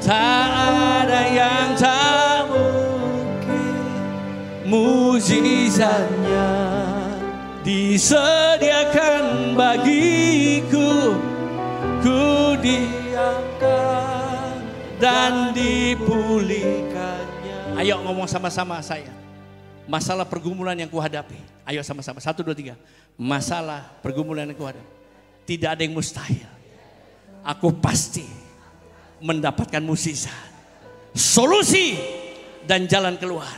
Speaker 6: Tak ada yang tak mungkin, mujizatnya disediakan bagiku, ku diangkat dan dipulihkannya. Ayo ngomong sama-sama saya. Masalah pergumulan yang kuhadapi. Ayo sama-sama, 1, 2, 3. Masalah pergumulan yang kuhadapi. Tidak ada yang mustahil. Aku pasti mendapatkan mukjizat, solusi dan jalan keluar.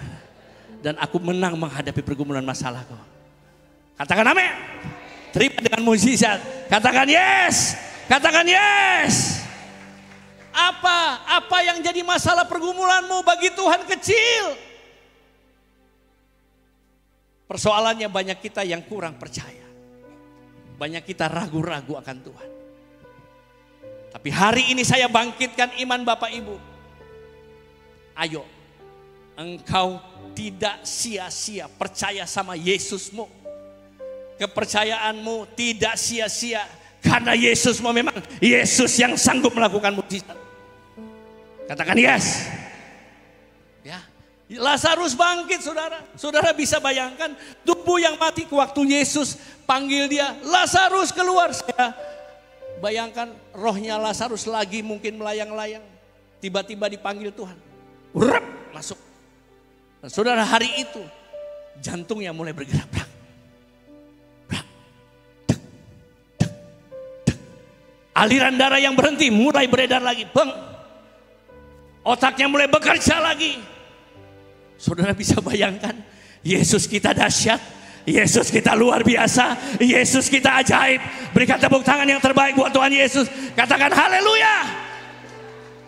Speaker 6: Dan aku menang menghadapi pergumulan masalahku. Katakan amin. Terima dengan mukjizat. Katakan yes. Katakan yes. Apa yang jadi masalah pergumulanmu bagi Tuhan kecil? Persoalannya banyak kita yang kurang percaya. Banyak kita ragu-ragu akan Tuhan. Tapi hari ini saya bangkitkan iman Bapak Ibu. Ayo, engkau tidak sia-sia percaya sama Yesusmu. Kepercayaanmu tidak sia-sia. Karena Yesusmu memang Yesus yang sanggup melakukan mukjizat. Katakan yes. Ya, Lazarus bangkit, saudara. Saudara bisa bayangkan tubuh yang mati waktu Yesus panggil dia, Lazarus keluar. Saya bayangkan rohnya Lazarus lagi mungkin melayang-layang. Tiba-tiba dipanggil Tuhan. Urap, masuk. Dan saudara, hari itu jantungnya mulai bergerak. Aliran darah yang berhenti mulai beredar lagi. Bang. Otaknya mulai bekerja lagi. Saudara bisa bayangkan, Yesus kita dahsyat, Yesus kita luar biasa, Yesus kita ajaib. Berikan tepuk tangan yang terbaik buat Tuhan Yesus. Katakan haleluya.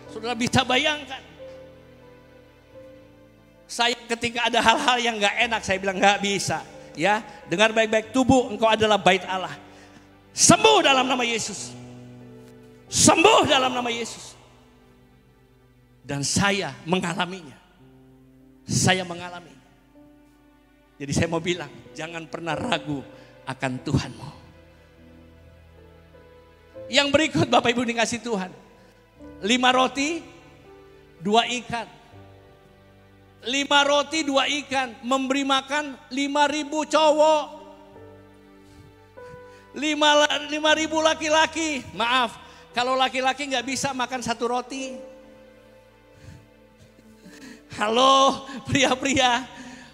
Speaker 6: Saudara bisa bayangkan. Saya ketika ada hal-hal yang gak enak, saya bilang gak bisa. Ya, dengar baik-baik, tubuh engkau adalah bait Allah. Sembuh dalam nama Yesus. Sembuh dalam nama Yesus. Dan saya mengalaminya. Saya mengalami. Jadi saya mau bilang, jangan pernah ragu akan Tuhanmu. Yang berikut Bapak Ibu dikasih Tuhan. 5 roti, 2 ikan. 5 roti, 2 ikan. Memberi makan 5.000 cowok. 5.000 laki-laki. Maaf, kalau laki-laki gak bisa makan 1 roti. Halo pria-pria,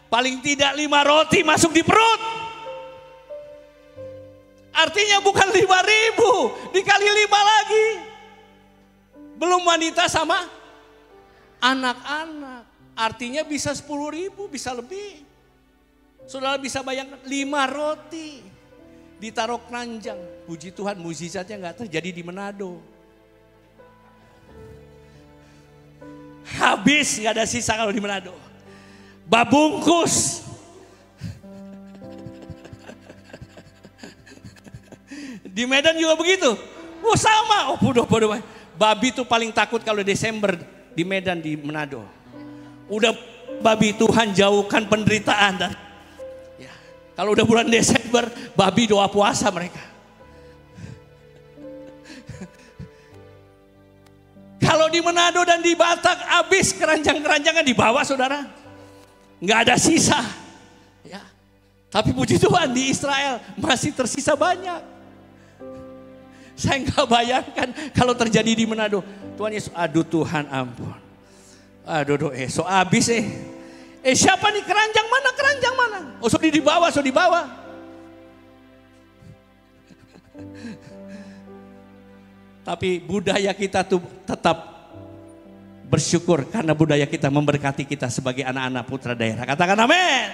Speaker 6: paling tidak 5 roti masuk di perut. Artinya bukan 5.000, dikali 5 lagi. Belum wanita sama anak-anak. Artinya bisa 10.000, bisa lebih. Saudara bisa bayangkan 5 roti ditaruh keranjang. Puji Tuhan, mukjizatnya gak terjadi di Manado. Habis, gak ada sisa kalau di Manado. Babungkus. Di Medan juga begitu. Oh sama. Oh bodoh. Babi tuh paling takut kalau Desember di Medan, di Manado. Udah babi Tuhan jauhkan penderitaan. Dan ya, kalau udah bulan Desember, babi doa puasa mereka. Kalau di Manado dan di Batak habis keranjang-keranjangan dibawa saudara. Nggak ada sisa. Ya. Tapi puji Tuhan di Israel masih tersisa banyak. Saya nggak bayangkan kalau terjadi di Manado. Tuhan Yesus, aduh Tuhan ampun. Aduh so habis siapa nih keranjang mana? Oh sudah dibawa. Tapi budaya kita tuh tetap bersyukur karena budaya kita memberkati kita sebagai anak-anak putra daerah. Katakan amin.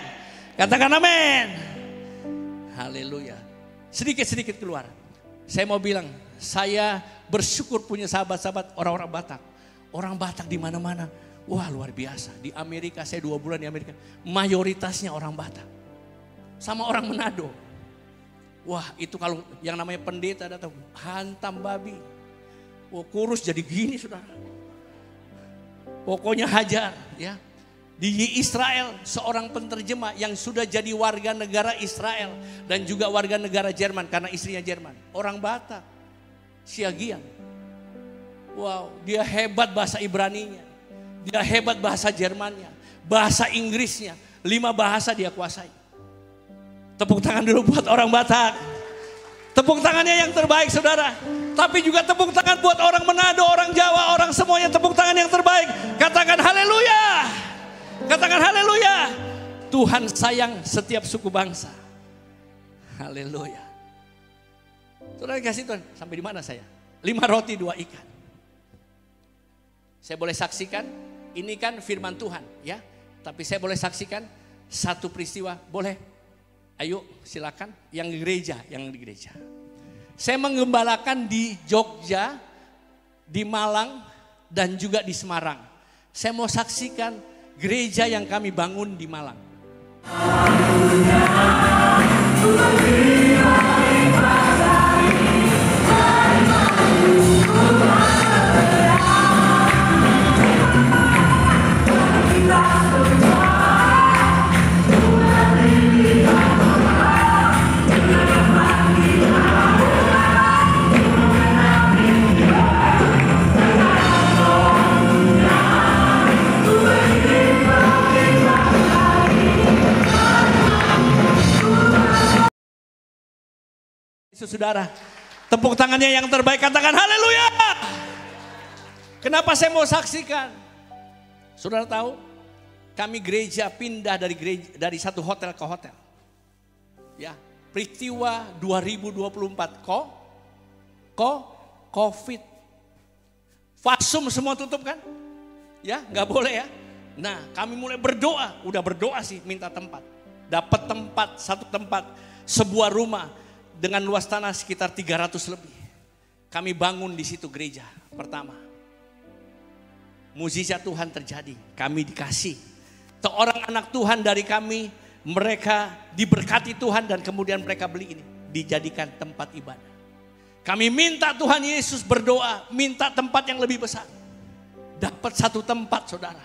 Speaker 6: Katakan amin. Haleluya. Sedikit-sedikit keluar. Saya mau bilang, saya bersyukur punya sahabat-sahabat orang-orang Batak. Orang Batak di mana-mana. Wah, luar biasa. Di Amerika, saya 2 bulan di Amerika. Mayoritasnya orang Batak. Sama orang Manado. Wah, itu kalau yang namanya pendeta datang, hantam babi. Wah, kurus jadi gini, saudara. Pokoknya hajar, ya. Di Israel, seorang penterjemah yang sudah jadi warga negara Israel dan juga warga negara Jerman karena istrinya Jerman. Orang Batak, Siagian. Wow, dia hebat bahasa Ibraninya. Dia hebat bahasa Jermannya, bahasa Inggrisnya. 5 bahasa dia kuasai. Tepuk tangan dulu buat orang Batak. Tepuk tangannya yang terbaik, saudara. Tapi juga tepuk tangan buat orang Manado, orang Jawa, orang semuanya tepuk tangan yang terbaik. Katakan haleluya. Katakan haleluya. Tuhan sayang setiap suku bangsa. Haleluya. Saudara kasih Tuhan, sampai di mana saya? 5 roti 2 ikan. Saya boleh saksikan, ini kan firman Tuhan, ya. Tapi saya boleh saksikan satu peristiwa, boleh? Ayo silakan, yang di gereja. Saya menggembalakan di Jogja, di Malang, dan juga di Semarang. Saya mau saksikan gereja yang kami bangun di Malang. Saudara, tepuk tangannya yang terbaik, katakan haleluya. Kenapa saya mau saksikan? Saudara tahu, kami gereja pindah dari satu hotel ke hotel. Ya, peristiwa 2024 COVID. Fasum semua tutup kan? Ya, nggak boleh ya. Nah, kami mulai berdoa, udah berdoa sih minta tempat. Dapat tempat, satu tempat, sebuah rumah dengan luas tanah sekitar 300 lebih. Kami bangun di situ gereja pertama. Mukjizat Tuhan terjadi, kami dikasih. Seorang anak Tuhan dari kami, mereka diberkati Tuhan dan kemudian mereka beli ini, dijadikan tempat ibadah. Kami minta Tuhan Yesus berdoa, minta tempat yang lebih besar. Dapat satu tempat, saudara.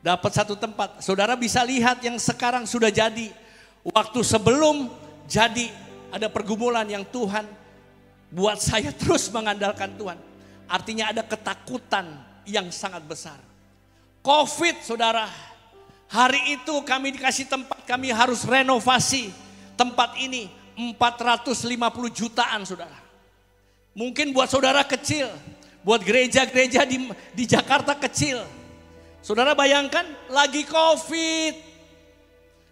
Speaker 6: Dapat satu tempat. Saudara bisa lihat yang sekarang sudah jadi. Waktu sebelum jadi, ada pergumulan yang Tuhan buat saya terus mengandalkan Tuhan. Artinya ada ketakutan yang sangat besar. COVID, saudara. Hari itu kami dikasih tempat, kami harus renovasi tempat ini. 450 jutaan, saudara. Mungkin buat saudara kecil, buat gereja-gereja di Jakarta kecil. Saudara bayangkan, lagi COVID.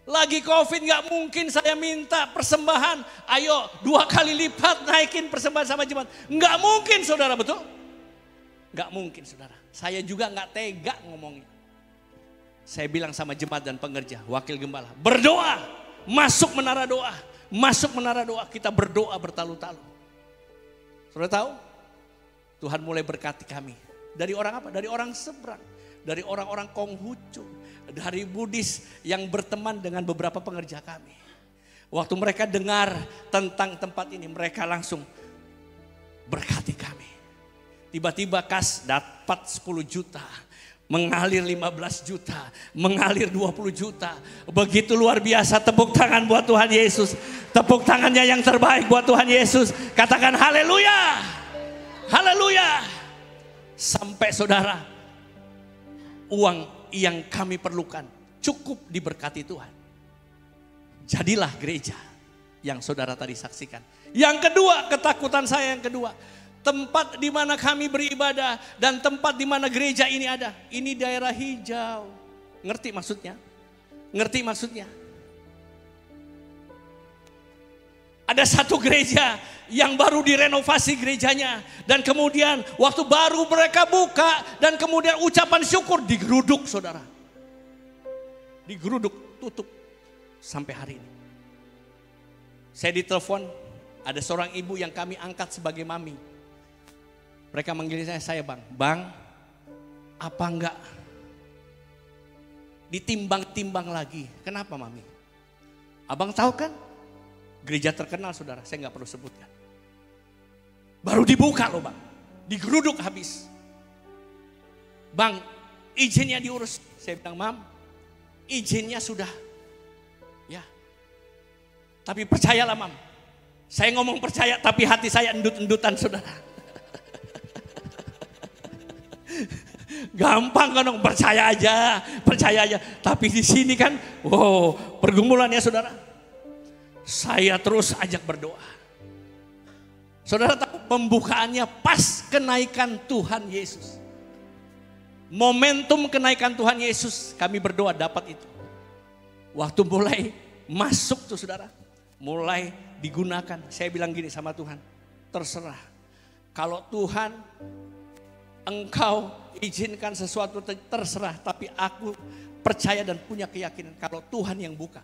Speaker 6: Lagi COVID, gak mungkin saya minta persembahan. Ayo 2 kali lipat naikin persembahan sama jemaat. Gak mungkin, saudara, betul? Gak mungkin, saudara. Saya juga gak tega ngomongnya. Saya bilang sama jemaat dan pengerja, wakil gembala, berdoa, masuk menara doa. Masuk menara doa, kita berdoa bertalu-talu. Saudara tahu? Tuhan mulai berkati kami. Dari orang apa? Dari orang seberang. Dari orang-orang Konghucu. Dari Buddhis yang berteman dengan beberapa pengerja kami. Waktu mereka dengar tentang tempat ini, mereka langsung berkati kami. Tiba-tiba kas dapat 10 juta. Mengalir 15 juta, mengalir 20 juta. Begitu luar biasa, tepuk tangan buat Tuhan Yesus. Tepuk tangannya yang terbaik buat Tuhan Yesus. Katakan haleluya. Haleluya. Sampai saudara, uang yang kami perlukan cukup diberkati Tuhan. Jadilah gereja yang saudara tadi saksikan. Yang kedua, ketakutan saya yang kedua. Tempat di mana kami beribadah dan tempat di mana gereja ini ada. Ini daerah hijau. Ngerti maksudnya? Ngerti maksudnya? Ada satu gereja yang baru direnovasi gerejanya. Dan kemudian waktu baru mereka buka dan kemudian ucapan syukur digeruduk saudara. Digeruduk, tutup sampai hari ini. Saya ditelepon, ada seorang ibu yang kami angkat sebagai mami. Mereka manggil saya bang, apa enggak ditimbang-timbang lagi? Kenapa mami? Abang tahu kan? Gereja terkenal saudara, saya nggak perlu sebutkan. Baru dibuka loh bang, digeruduk habis. Bang, izinnya diurus. Saya bilang, mam, izinnya sudah. Ya. Tapi percayalah mam, saya ngomong percaya tapi hati saya endut-endutan saudara. Gampang kan dong, percaya aja. Tapi di sini kan, wow, pergumulannya saudara. Saya terus ajak berdoa. Saudara tahu pembukaannya pas kenaikan Tuhan Yesus. Momentum kenaikan Tuhan Yesus kami berdoa dapat itu. Waktu mulai masuk tuh saudara, mulai digunakan. Saya bilang gini sama Tuhan, terserah. Kalau Tuhan Engkau izinkan sesuatu terserah. Tapi aku percaya dan punya keyakinan kalau Tuhan yang buka,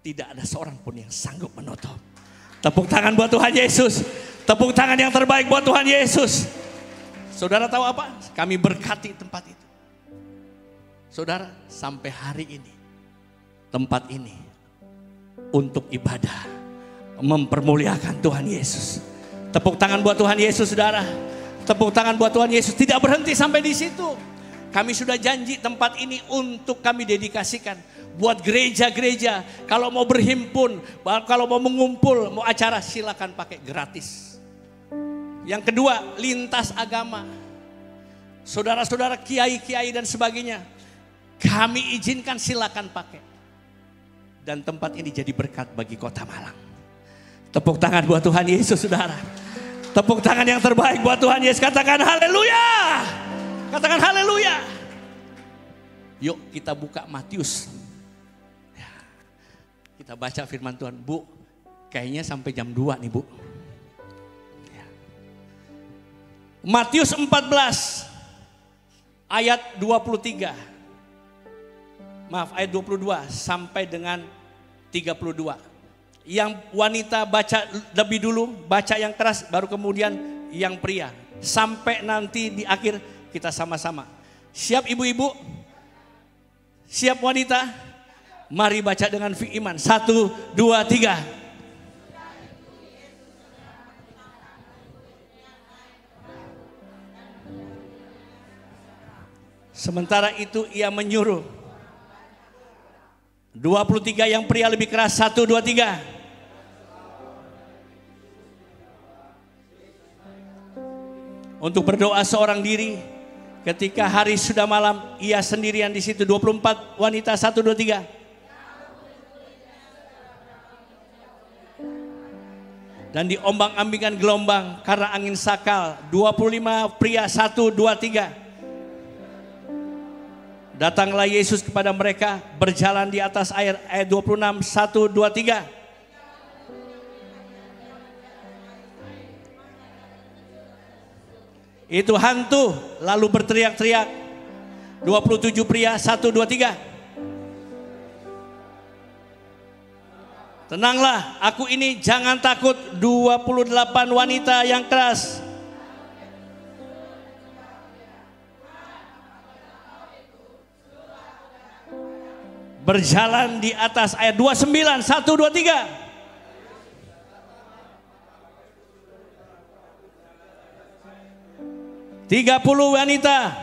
Speaker 6: tidak ada seorang pun yang sanggup menutup. Tepuk tangan buat Tuhan Yesus. Tepuk tangan yang terbaik buat Tuhan Yesus. Saudara tahu apa? Kami berkati tempat itu. Saudara, sampai hari ini tempat ini untuk ibadah, mempermuliakan Tuhan Yesus. Tepuk tangan buat Tuhan Yesus saudara. Tepuk tangan buat Tuhan Yesus. Tidak berhenti sampai di situ. Kami sudah janji tempat ini untuk kami dedikasikan buat gereja-gereja. Kalau mau berhimpun, kalau mau mengumpul, mau acara, silakan pakai gratis. Yang kedua, lintas agama. Saudara-saudara kiai-kiai dan sebagainya, kami izinkan silakan pakai. Dan tempat ini jadi berkat bagi Kota Malang. Tepuk tangan buat Tuhan Yesus saudara. Tepuk tangan yang terbaik buat Tuhan Yesus. Katakan haleluya. Katakan haleluya. Yuk kita buka Matius. Ya, kita baca firman Tuhan. Bu, kayaknya sampai jam 2 nih bu. Ya. Matius 14 ayat 23. Maaf, ayat 22 sampai dengan 32. Yang wanita baca lebih dulu, baca yang keras, baru kemudian yang pria. Sampai nanti di akhir kita sama-sama. Siap ibu-ibu? Siap wanita? Mari baca dengan iman. 1, 2, 3. Sementara itu ia menyuruh. 23 yang pria lebih keras. 1, 2, 3. Untuk berdoa seorang diri. Ketika hari sudah malam, ia sendirian di situ. 24 wanita. 1, 2, 3. Dan diombang-ambingkan gelombang karena angin sakal. 25 pria. 1, 2, 3. Datanglah Yesus kepada mereka, berjalan di atas air. Ayat 26, 1, 2, 3. Itu hantu lalu berteriak-teriak. 27 pria, 1, 2, 3. Tenanglah, aku ini, jangan takut. 28 wanita yang keras. Berjalan di atas ayat 29, 1, 2, 3. Tiga 30 wanita.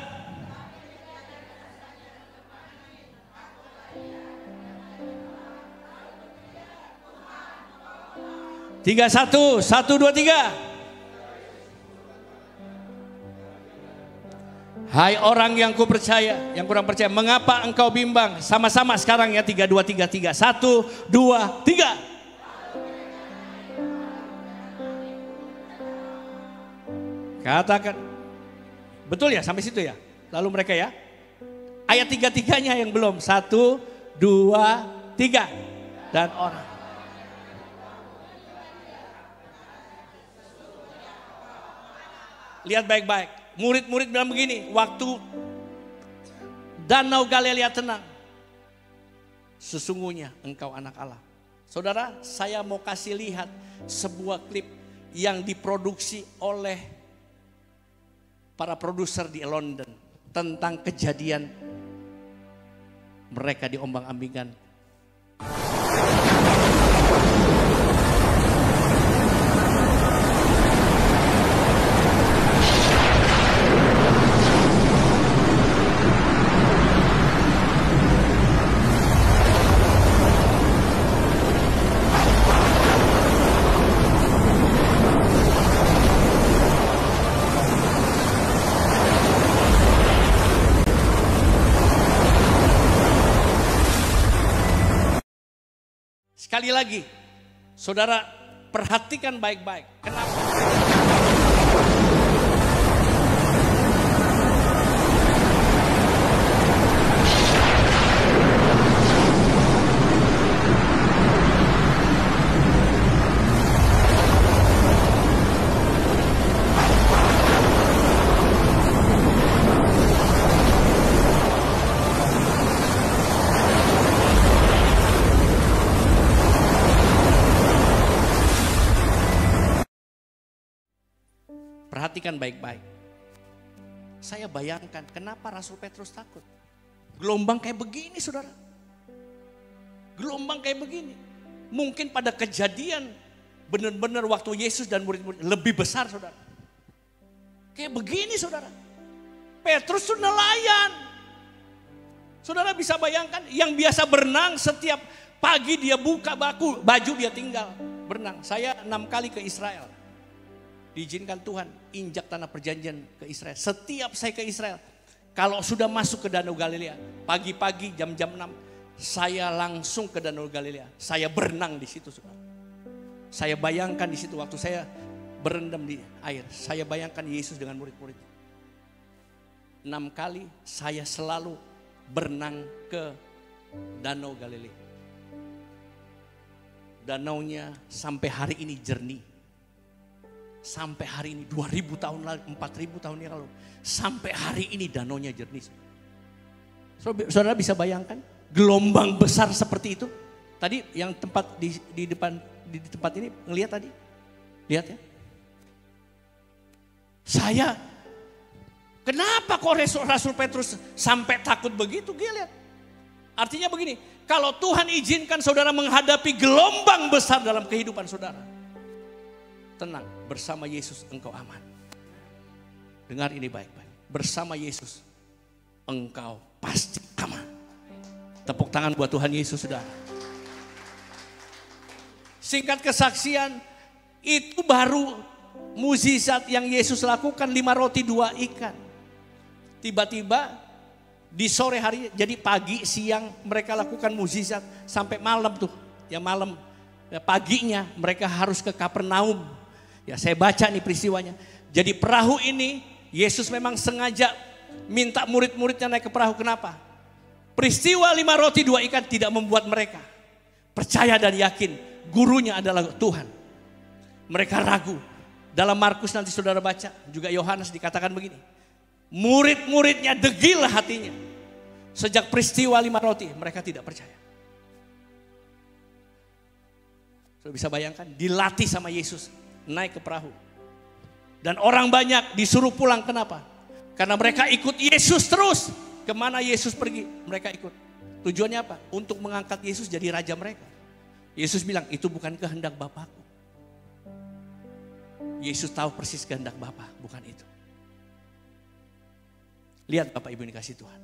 Speaker 6: Tiga 1, 1, 2, 3. Hai orang yang ku percaya, yang kurang percaya, mengapa engkau bimbang? Sama-sama sekarang ya, 3, 2, 3, 3. 1, 2, 3. Katakan. Betul ya sampai situ ya? Lalu mereka ya. Ayat 3-3-nya yang belum. 1, 2, 3. Dan orang. lihat baik-baik. Murid-murid bilang begini, waktu Danau Galilea tenang, sesungguhnya engkau anak Allah. Saudara, saya mau kasih lihat sebuah klip yang diproduksi oleh para produser di London tentang kejadian mereka diombang-ambingkan. Sekali lagi, saudara perhatikan baik-baik. Kenapa? Perhatikan baik-baik. Saya bayangkan kenapa Rasul Petrus takut. Gelombang kayak begini saudara. Gelombang kayak begini. Mungkin pada kejadian benar-benar waktu Yesus dan murid-murid lebih besar saudara. Kayak begini saudara. Petrus itu nelayan. Saudara bisa bayangkan yang biasa berenang setiap pagi dia buka baju dia tinggal berenang. Saya 6 kali ke Israel. Diizinkan Tuhan injak tanah perjanjian ke Israel. Setiap saya ke Israel, kalau sudah masuk ke Danau Galilea, pagi-pagi jam-jam 6, saya langsung ke Danau Galilea. Saya berenang di situ, saudara. Saya bayangkan di situ waktu saya berendam di air. Saya bayangkan Yesus dengan murid-murid. 6 kali saya selalu berenang ke Danau Galilea. Danaunya sampai hari ini jernih. Sampai hari ini 2000 tahun lalu, 4000 tahun yang lalu. Sampai hari ini danaunya jernih. Saudara bisa bayangkan gelombang besar seperti itu. Tadi yang tempat di depan di tempat ini ngelihat tadi. Lihat ya. Saya kenapa kok Rasul Petrus sampai takut begitu? Dia lihat. Artinya begini, kalau Tuhan izinkan saudara menghadapi gelombang besar dalam kehidupan saudara, tenang, bersama Yesus engkau aman. Dengar ini baik-baik. Bersama Yesus engkau pasti aman. Tepuk tangan buat Tuhan Yesus saudara. Singkat kesaksian, itu baru mukjizat yang Yesus lakukan, 5 roti 2 ikan. Tiba-tiba di sore hari, jadi pagi siang mereka lakukan mukjizat sampai malam tuh. Ya malam, ya paginya mereka harus ke Kapernaum. Ya saya baca nih peristiwanya. Jadi perahu ini Yesus memang sengaja minta murid-muridnya naik ke perahu. Kenapa? Peristiwa 5 roti 2 ikan tidak membuat mereka percaya dan yakin gurunya adalah Tuhan. Mereka ragu. Dalam Markus nanti saudara baca, juga Yohanes dikatakan begini. Murid-muridnya degil hatinya. Sejak peristiwa 5 roti mereka tidak percaya. Saudara bisa bayangkan dilatih sama Yesus. Naik ke perahu. Dan orang banyak disuruh pulang. Kenapa? Karena mereka ikut Yesus terus. Kemana Yesus pergi, mereka ikut. Tujuannya apa? Untuk mengangkat Yesus jadi raja mereka. Yesus bilang, itu bukan kehendak Bapakku. Yesus tahu persis kehendak Bapa, bukan itu. Lihat Bapak Ibu dikasih Tuhan.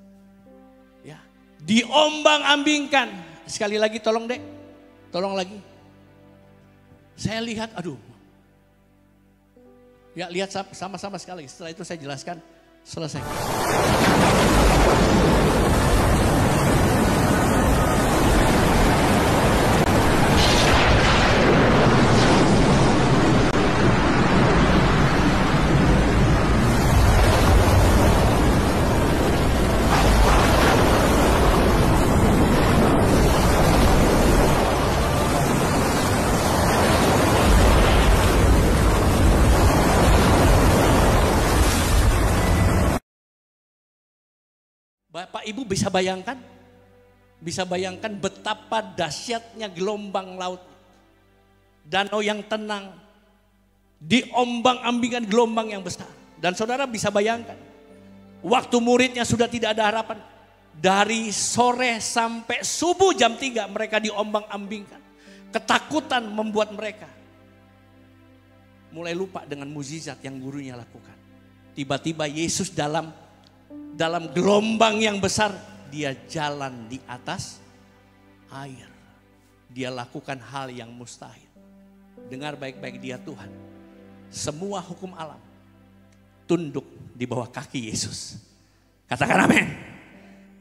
Speaker 6: Ya, diombang-ambingkan. Sekali lagi tolong dek. Tolong lagi. Saya lihat, aduh. Ya lihat sama-sama sekali. Setelah itu saya jelaskan, selesai. Bapak Ibu bisa bayangkan? Bisa bayangkan betapa dahsyatnya gelombang laut. Danau yang tenang, diombang-ambingkan gelombang yang besar. Dan saudara bisa bayangkan, waktu muridnya sudah tidak ada harapan. Dari sore sampai subuh jam 3 mereka diombang-ambingkan. Ketakutan membuat mereka mulai lupa dengan mukjizat yang gurunya lakukan. Tiba-tiba Yesus dalam gelombang yang besar, dia jalan di atas air. Dia lakukan hal yang mustahil. Dengar baik-baik, dia Tuhan. Semua hukum alam tunduk di bawah kaki Yesus. Katakan amin.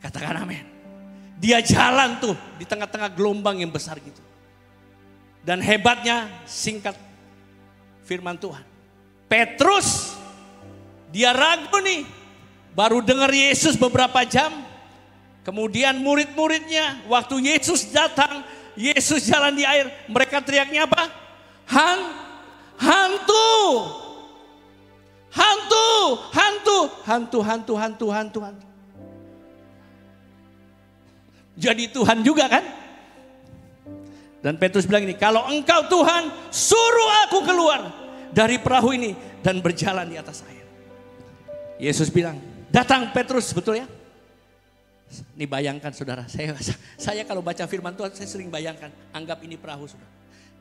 Speaker 6: Katakan amin. Dia jalan tuh di tengah-tengah gelombang yang besar gitu. Dan hebatnya, singkat firman Tuhan, Petrus dia ragu nih. Baru dengar Yesus beberapa jam. Kemudian murid-muridnya waktu Yesus datang, Yesus jalan di air, mereka teriaknya apa? Hantu. Jadi Tuhan juga kan? Dan Petrus bilang ini, kalau engkau Tuhan, suruh aku keluar dari perahu ini dan berjalan di atas air. Yesus bilang, datang Petrus, betul ya? Ini bayangkan saudara, saya kalau baca firman Tuhan saya sering bayangkan, anggap ini perahu saudara.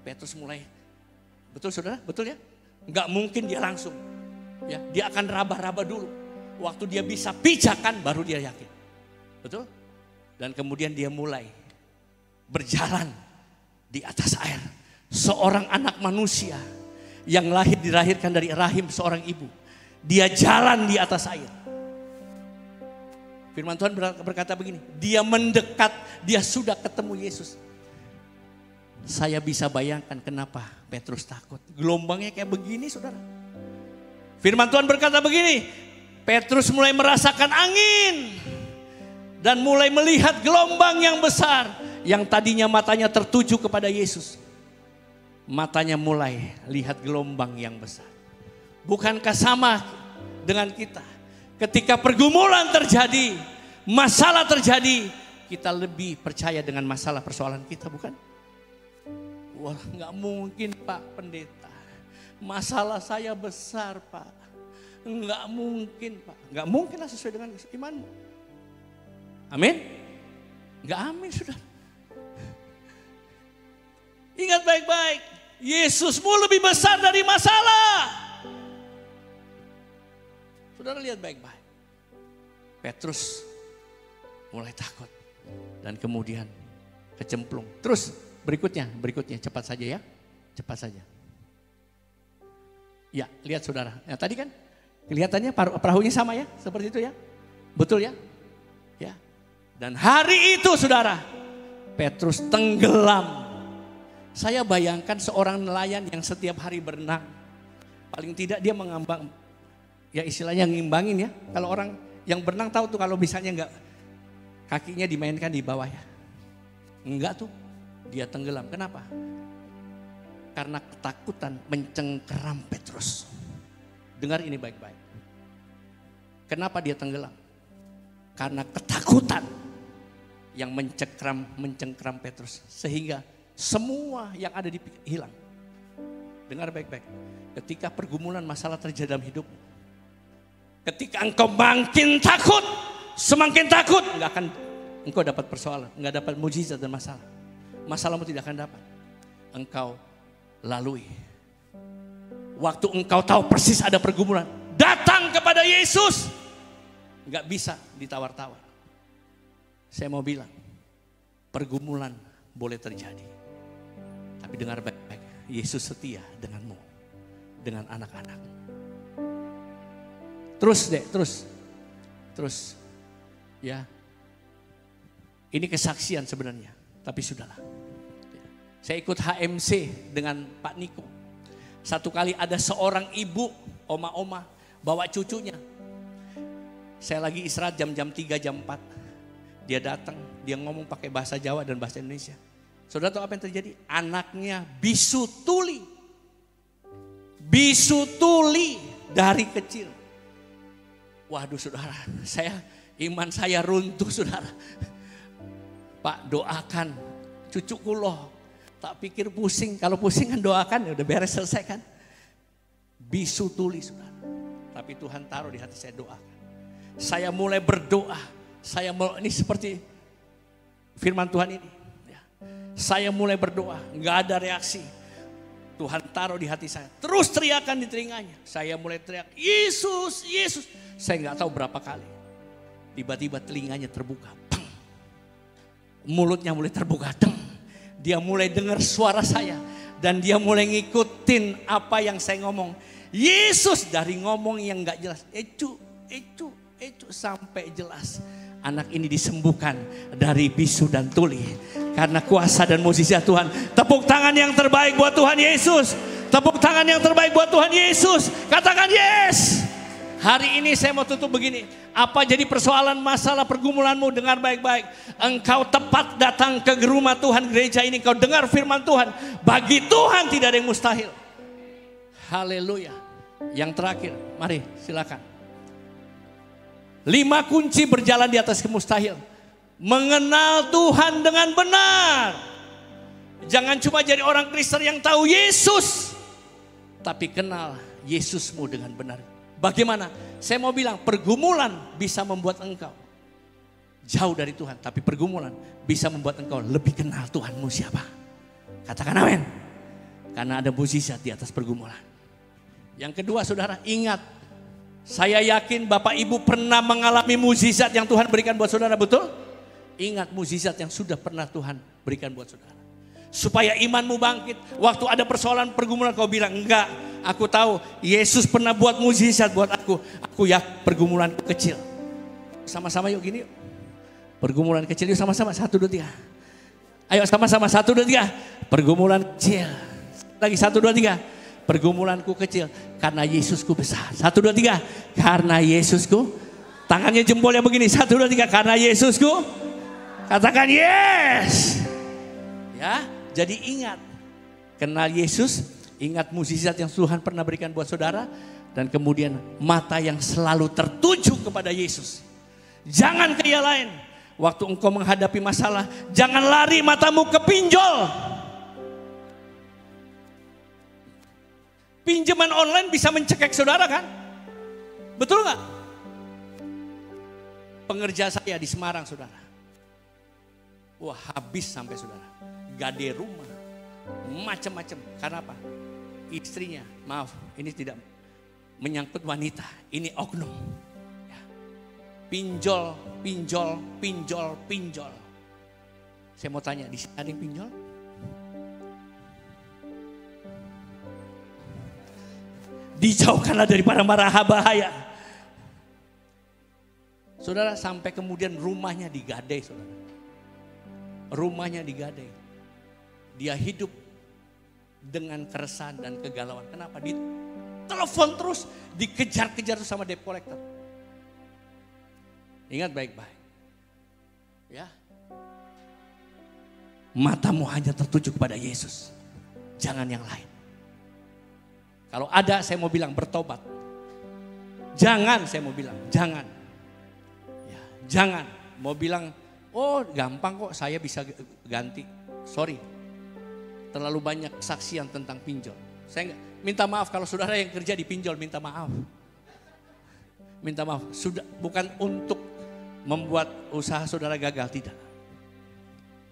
Speaker 6: Petrus mulai, betul saudara, betul ya? Enggak mungkin dia langsung, ya, dia akan raba-raba dulu. Waktu dia bisa pijakan baru dia yakin, betul? Dan kemudian dia mulai berjalan di atas air. Seorang anak manusia yang dilahirkan dari rahim seorang ibu, dia jalan di atas air. Firman Tuhan berkata begini, dia mendekat, dia sudah ketemu Yesus. Saya bisa bayangkan kenapa Petrus takut. Gelombangnya kayak begini saudara. Firman Tuhan berkata begini, Petrus mulai merasakan angin. Dan mulai melihat gelombang yang besar. Yang tadinya matanya tertuju kepada Yesus. Matanya mulai lihat gelombang yang besar. Bukankah sama dengan kita? Ketika pergumulan terjadi, masalah terjadi, kita lebih percaya dengan masalah persoalan kita, bukan? Wah, nggak mungkin Pak Pendeta. Masalah saya besar Pak. Nggak mungkin Pak. Nggak mungkin lah sesuai dengan imanmu. Amin? Nggak amin sudah. Ingat baik-baik. Yesusmu lebih besar dari masalah. Saudara lihat baik-baik. Petrus mulai takut. Dan kemudian kecemplung. Terus berikutnya cepat saja ya. Cepat saja. Ya lihat saudara. Ya, tadi kan kelihatannya perahunya sama ya. Seperti itu ya. Betul ya. Ya. Dan hari itu saudara, Petrus tenggelam. Saya bayangkan seorang nelayan yang setiap hari berenang. Paling tidak dia mengambang, ya istilahnya ngimbangin ya. Kalau orang yang berenang tahu tuh kalau misalnya enggak, kakinya dimainkan di bawah ya. Enggak tuh, dia tenggelam. Kenapa? Karena ketakutan mencengkeram Petrus. Dengar ini baik-baik. Kenapa dia tenggelam? Karena ketakutan yang mencengkeram Petrus. Sehingga semua yang ada di hilang. Dengar baik-baik. Ketika pergumulan masalah terjadi dalam hidupmu. Ketika engkau makin takut, semakin takut, enggak akan engkau dapat persoalan, enggak dapat mukjizat dan masalah. Masalahmu tidak akan dapat. Engkau lalui. Waktu engkau tahu persis ada pergumulan, datang kepada Yesus. Enggak bisa ditawar-tawar. Saya mau bilang, pergumulan boleh terjadi. Tapi dengar baik-baik, Yesus setia denganmu, dengan anak-anak. Terus. Ya. Ini kesaksian sebenarnya, tapi sudahlah. Saya ikut HMC dengan Pak Niko. Satu kali ada seorang ibu, oma-oma, bawa cucunya. Saya lagi istirahat jam 3, jam 4. Dia datang, dia ngomong pakai bahasa Jawa dan bahasa Indonesia. Saudara tahu apa yang terjadi? Anaknya bisu tuli. Bisu tuli dari kecil. Waduh saudara, saya Iman saya runtuh saudara. Pak doakan cucuku loh. Tak pikir pusing. Kalau pusing kan doakan, ya udah beres selesai kan. Bisu tuli saudara. Tapi Tuhan taruh di hati saya doakan. Saya mulai berdoa. Ini seperti firman Tuhan ini. Ya. Saya mulai berdoa. Gak ada reaksi. Tuhan taruh di hati saya. Terus teriakan di telinganya. Saya mulai teriak, Yesus, Yesus. Saya gak tahu berapa kali. Tiba-tiba telinganya terbuka. Peng. Mulutnya mulai terbuka. Deng. Dia mulai dengar suara saya. Dan dia mulai ngikutin apa yang saya ngomong. Yesus, dari ngomong yang gak jelas. Ecu. Sampai jelas. Anak ini disembuhkan dari bisu dan tuli. Karena kuasa dan mukjizat Tuhan. Tepuk tangan yang terbaik buat Tuhan Yesus. Tepuk tangan yang terbaik buat Tuhan Yesus. Katakan yes. Hari ini saya mau tutup begini. Apa jadi persoalan masalah pergumulanmu, dengar baik-baik. Engkau tepat datang ke rumah Tuhan, gereja ini. Engkau dengar firman Tuhan. Bagi Tuhan tidak ada yang mustahil. Haleluya. Yang terakhir, mari silakan. 5 kunci berjalan di atas kemustahil. Mengenal Tuhan dengan benar. Jangan cuma jadi orang Kristen yang tahu Yesus. Tapi kenal Yesusmu dengan benar. Bagaimana? Saya mau bilang pergumulan bisa membuat engkau jauh dari Tuhan. Tapi pergumulan bisa membuat engkau lebih kenal Tuhanmu siapa. Katakan amin. Karena ada mukjizat di atas pergumulan. Yang kedua saudara, ingat. Saya yakin Bapak Ibu pernah mengalami mukjizat yang Tuhan berikan buat saudara, betul? Ingat mukjizat yang sudah pernah Tuhan berikan buat saudara. Supaya imanmu bangkit. Waktu ada persoalan pergumulan kau bilang, enggak. Aku tahu Yesus pernah buat mukjizat buat aku. Aku ya pergumulan kecil. Sama-sama yuk gini yuk. Pergumulan kecil yuk sama-sama. 1, 2, 3. Ayo sama-sama 1, 2, 3. Pergumulan kecil. Lagi 1, 2, 3. Pergumulanku kecil karena Yesusku besar. 1, 2, 3. Karena Yesusku. Tangannya jempolnya begini. 1, 2, 3. Karena Yesusku. Katakan yes. Ya, jadi ingat. Kenal Yesus. Ingat mukjizat yang Tuhan pernah berikan buat saudara. Dan kemudian mata yang selalu tertuju kepada Yesus. Jangan ke yang lain. Waktu engkau menghadapi masalah. Jangan lari matamu ke pinjol. Pinjaman online bisa mencekik saudara kan? Betul nggak? Pengerja saya di Semarang saudara. Wah habis sampai saudara. Gade rumah. Macam-macam. Karena apa? Istrinya, maaf ini tidak menyangkut wanita. Ini oknum. Ya. Pinjol. Saya mau tanya, di sini ada yang pinjol? Dijauhkanlah daripada marah bahaya. Saudara sampai kemudian rumahnya digadai saudara. Rumahnya digadai. Dia hidup dengan keresahan dan kegalauan. Kenapa? Ditelepon terus, dikejar-kejar sama debt collector. Ingat baik-baik. Ya. Matamu hanya tertuju kepada Yesus. Jangan yang lain. Kalau ada saya mau bilang bertobat. Jangan saya mau bilang, jangan. Ya, jangan. Mau bilang, oh gampang kok saya bisa ganti. Sorry. Terlalu banyak kesaksian tentang pinjol. Saya minta maaf kalau saudara yang kerja di pinjol, minta maaf. Minta maaf. Sudah bukan untuk membuat usaha saudara gagal, tidak.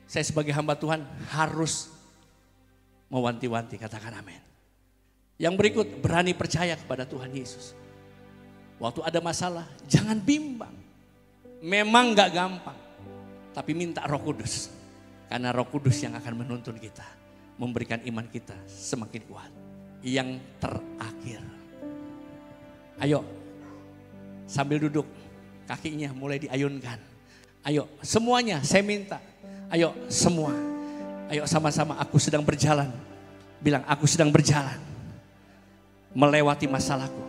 Speaker 6: Saya sebagai hamba Tuhan harus mewanti-wanti, katakan amin. Yang berikut, berani percaya kepada Tuhan Yesus. Waktu ada masalah, jangan bimbang. Memang gak gampang. Tapi minta Roh Kudus. Karena Roh Kudus yang akan menuntun kita. Memberikan iman kita semakin kuat. Yang terakhir. Ayo, sambil duduk. Kakinya mulai diayunkan. Ayo, semuanya saya minta. Ayo, semua. Ayo sama-sama, aku sedang berjalan. Bilang, aku sedang berjalan. Melewati masalahku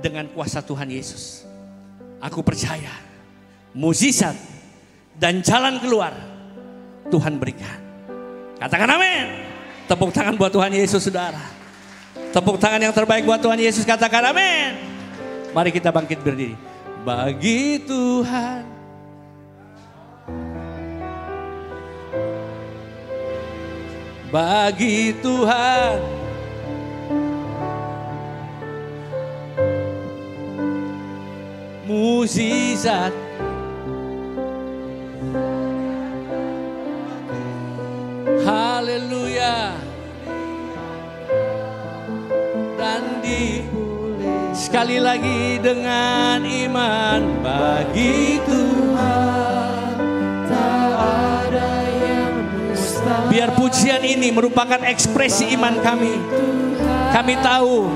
Speaker 6: dengan kuasa Tuhan Yesus. Aku percaya mukjizat dan jalan keluar Tuhan berikan. Katakan amin. Tepuk tangan buat Tuhan Yesus saudara. Tepuk tangan yang terbaik buat Tuhan Yesus, katakan amin. Mari kita bangkit berdiri. bagi Tuhan. Bagi Tuhan mukjizat, haleluya. Dan sekali lagi dengan iman, bagi Tuhan tak ada yang mustahil. Biar pujian ini merupakan ekspresi iman kami. Kami tahu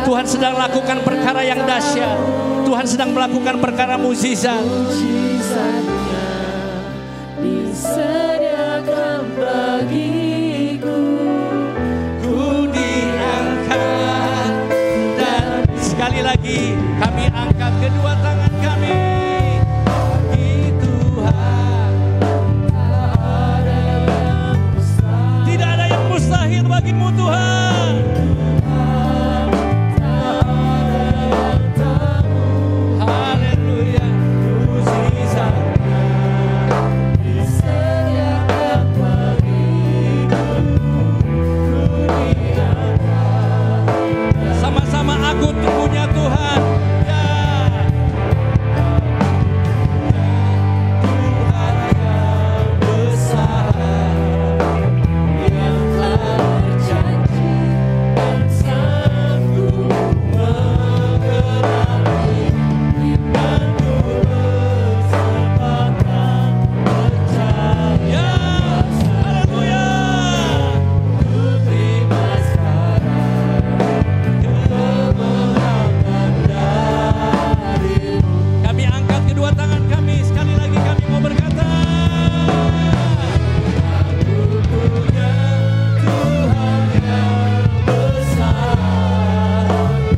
Speaker 6: Tuhan sedang lakukan perkara yang dahsyat. Tuhan sedang melakukan perkara mukjizat. Mukjizatnya disediakan bagiku. Ku diangkat. Dan sekali lagi kami angkat kedua tangan kami. Bagi Tuhan tidak ada yang mustahil bagimu Tuhan. Haleluya. Sama-sama aku punya Tuhan. Ya. Tuhan yang besar, yang telah berjanji dan sanggup menggenapi imanku bersempatan percaya. Haleluya. Ku terima kami angkat kedua tangan kami. Sekali lagi kami mau berkata, aku punya Tuhan yang besar,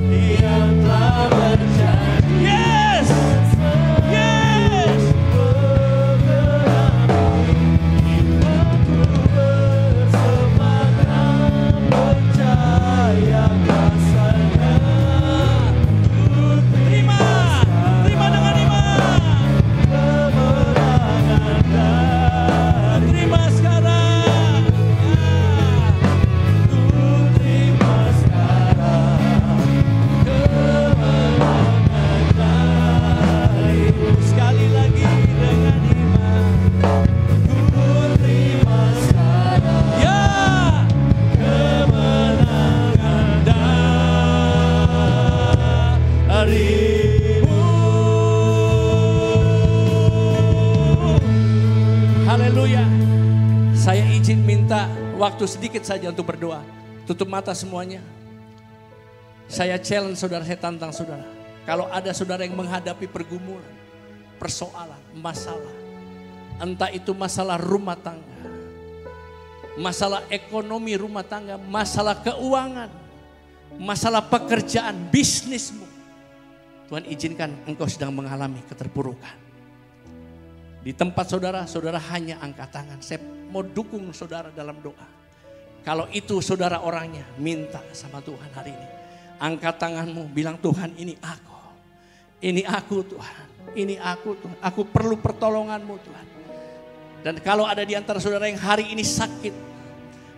Speaker 6: Dia telah berjanji. Yes, yes. Imanku bersempatan percaya kasarnya. Terima dengan iman. Kemenangan terima sekarang. Ku terima sekarang. Kemenangan darimu. Sekali lagi dengan iman. Ku terima sekarang. Ya, kemenangan darimu. Haleluya. Saya izin minta waktu sedikit saja untuk berdoa. Tutup mata semuanya. Saya challenge saudara, saya tantang saudara. Kalau ada saudara yang menghadapi pergumulan, persoalan, masalah. Entah itu masalah rumah tangga, masalah ekonomi rumah tangga, masalah keuangan, masalah pekerjaan, bisnismu. Tuhan izinkan engkau sedang mengalami keterpurukan. Di tempat saudara, saudara hanya angkat tangan. Saya mau dukung saudara dalam doa. Kalau itu saudara orangnya, minta sama Tuhan hari ini. Angkat tanganmu, bilang Tuhan ini aku. Ini aku Tuhan. Ini aku Tuhan. Aku perlu pertolonganmu Tuhan. Dan kalau ada di antara saudara yang hari ini sakit.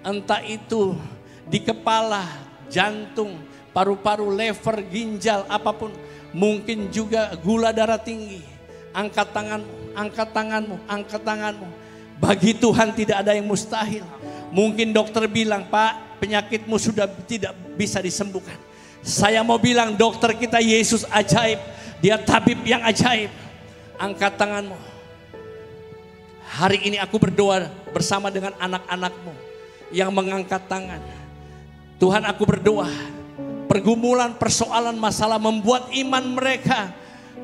Speaker 6: Entah itu di kepala, jantung, paru-paru, lever, ginjal, apapun. Mungkin juga gula darah tinggi. Angkat tanganmu, angkat tanganmu, angkat tanganmu. Bagi Tuhan tidak ada yang mustahil. Mungkin dokter bilang, Pak, penyakitmu sudah tidak bisa disembuhkan. Saya mau bilang dokter kita Yesus ajaib. Dia tabib yang ajaib. Angkat tanganmu. Hari ini aku berdoa bersama dengan anak-anakmu yang mengangkat tangan. Tuhan, aku berdoa. Pergumulan, persoalan, masalah membuat iman mereka,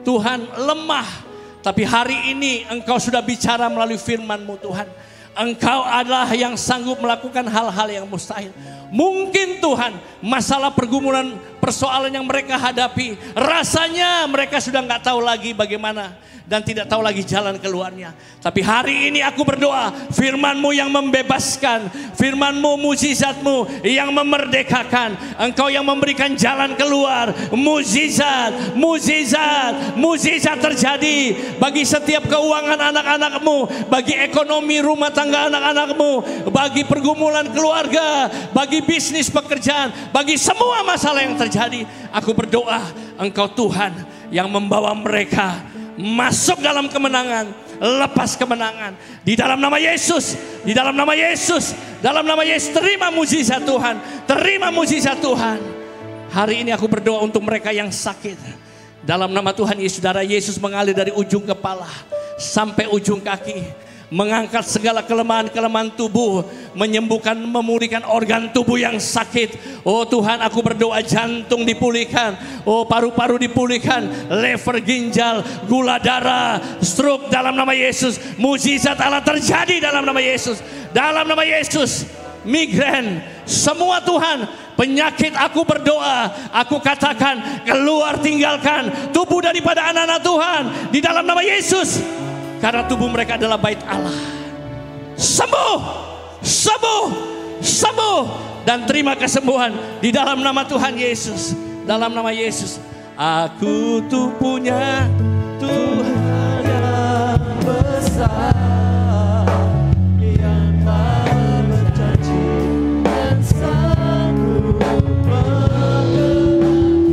Speaker 6: Tuhan, lemah. Tapi hari ini Engkau sudah bicara melalui firman-Mu Tuhan. Engkau adalah yang sanggup melakukan hal-hal yang mustahil. Mungkin Tuhan masalah pergumulan persoalan yang mereka hadapi. Rasanya mereka sudah nggak tahu lagi bagaimana dan tidak tahu lagi jalan keluarnya. Tapi hari ini aku berdoa, firman-Mu yang membebaskan, firman-Mu, mujizat-Mu yang memerdekakan. Engkau yang memberikan jalan keluar. Mujizat, mujizat, mujizat terjadi bagi setiap keuangan anak-anak-Mu, bagi ekonomi rumah tangga anak-anak-Mu, bagi pergumulan keluarga, bagi bisnis pekerjaan, bagi semua masalah yang terjadi. Aku berdoa, Engkau Tuhan yang membawa mereka masuk dalam kemenangan, lepas kemenangan. Di dalam nama Yesus, di dalam nama Yesus, dalam nama Yesus, terima mujizat Tuhan, terima mujizat Tuhan. Hari ini aku berdoa untuk mereka yang sakit. Dalam nama Tuhan Yesus, darah Yesus mengalir dari ujung kepala sampai ujung kaki. Mengangkat segala kelemahan-kelemahan tubuh, menyembuhkan, memulihkan organ tubuh yang sakit. Oh Tuhan, aku berdoa jantung dipulihkan, oh paru-paru dipulihkan, lever, ginjal, gula darah, stroke dalam nama Yesus. Mujizat Allah terjadi dalam nama Yesus. Dalam nama Yesus, migrain, semua Tuhan, penyakit aku berdoa, aku katakan keluar, tinggalkan tubuh daripada anak-anak Tuhan di dalam nama Yesus. Karena tubuh mereka adalah bait Allah. Sembuh, sembuh, sembuh. Dan terima kesembuhan di dalam nama Tuhan Yesus. Dalam nama Yesus. Aku tuh punya Tuhan yang besar, yang tak berjanji dan sanggup menggenapi.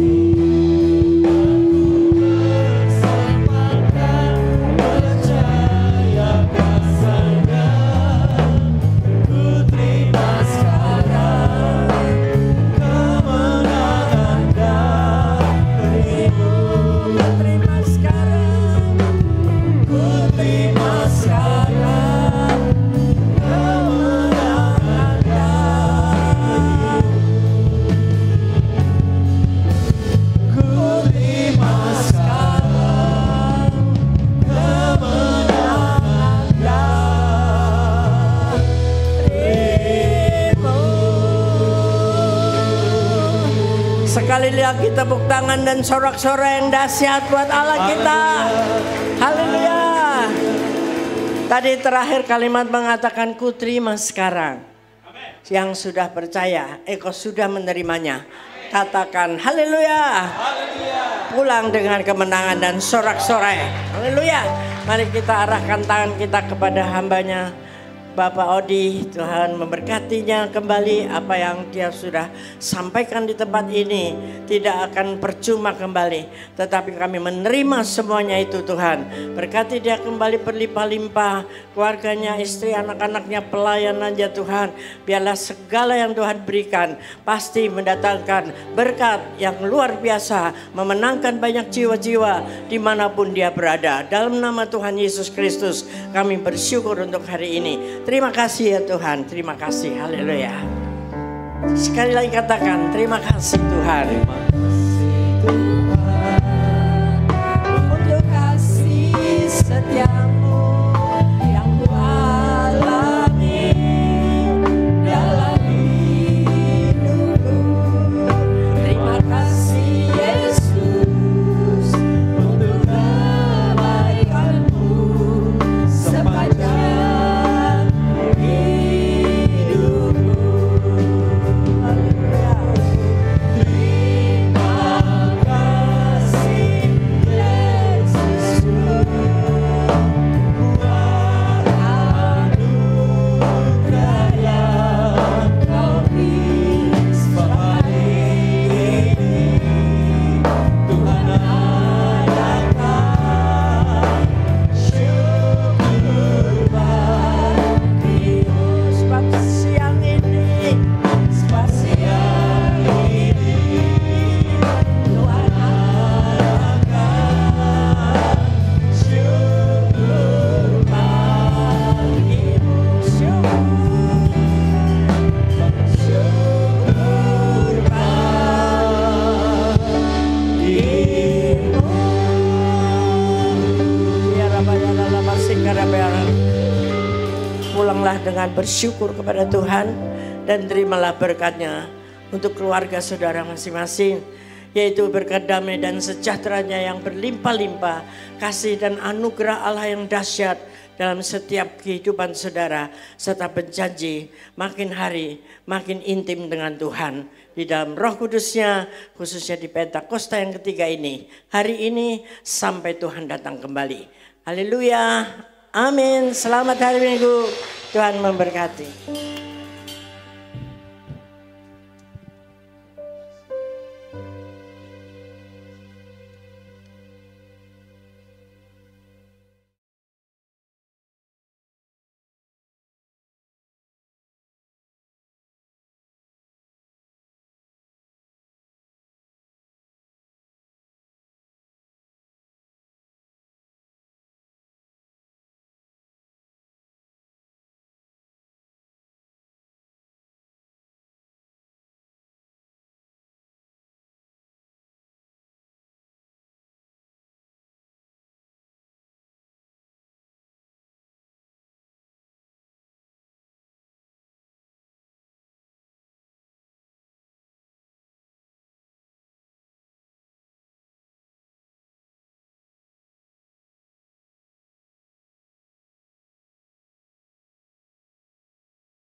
Speaker 7: Sekali lagi tepuk tangan dan sorak-sorai yang dahsyat buat Allah kita. Haleluya. Tadi terakhir kalimat mengatakan ku terima sekarang. Yang sudah percaya, engkau sudah menerimanya. Katakan haleluya. Pulang dengan kemenangan dan sorak-sorai. Haleluya. Mari kita arahkan tangan kita kepada hambanya Bapak Odi. Tuhan memberkatinya kembali. Apa yang dia sudah sampaikan di tempat ini tidak akan percuma kembali, tetapi kami menerima semuanya itu. Tuhan berkati dia kembali berlimpah-limpah, keluarganya, istri, anak-anaknya, pelayanannya. Tuhan biarlah segala yang Tuhan berikan pasti mendatangkan berkat yang luar biasa, memenangkan banyak jiwa-jiwa dimanapun dia berada. Dalam nama Tuhan Yesus Kristus kami bersyukur untuk hari ini. Terima kasih ya Tuhan, terima kasih, haleluya. Sekali lagi katakan, terima kasih Tuhan. Untuk kasih setiamu yang ku alami dalam hidupku. Terima kasih Yesus untuk kebaikanmu sepanjang dengan bersyukur kepada Tuhan dan terimalah berkatnya untuk keluarga saudara masing-masing. yaitu berkat damai dan sejahteranya yang berlimpah-limpah, kasih dan anugerah Allah yang dahsyat dalam setiap kehidupan saudara, serta berjanji makin hari makin intim dengan Tuhan di dalam Roh Kudus-Nya, khususnya di Pentakosta yang ketiga ini, hari ini sampai Tuhan datang kembali. Haleluya, amin. Selamat hari Minggu, Tuhan memberkati.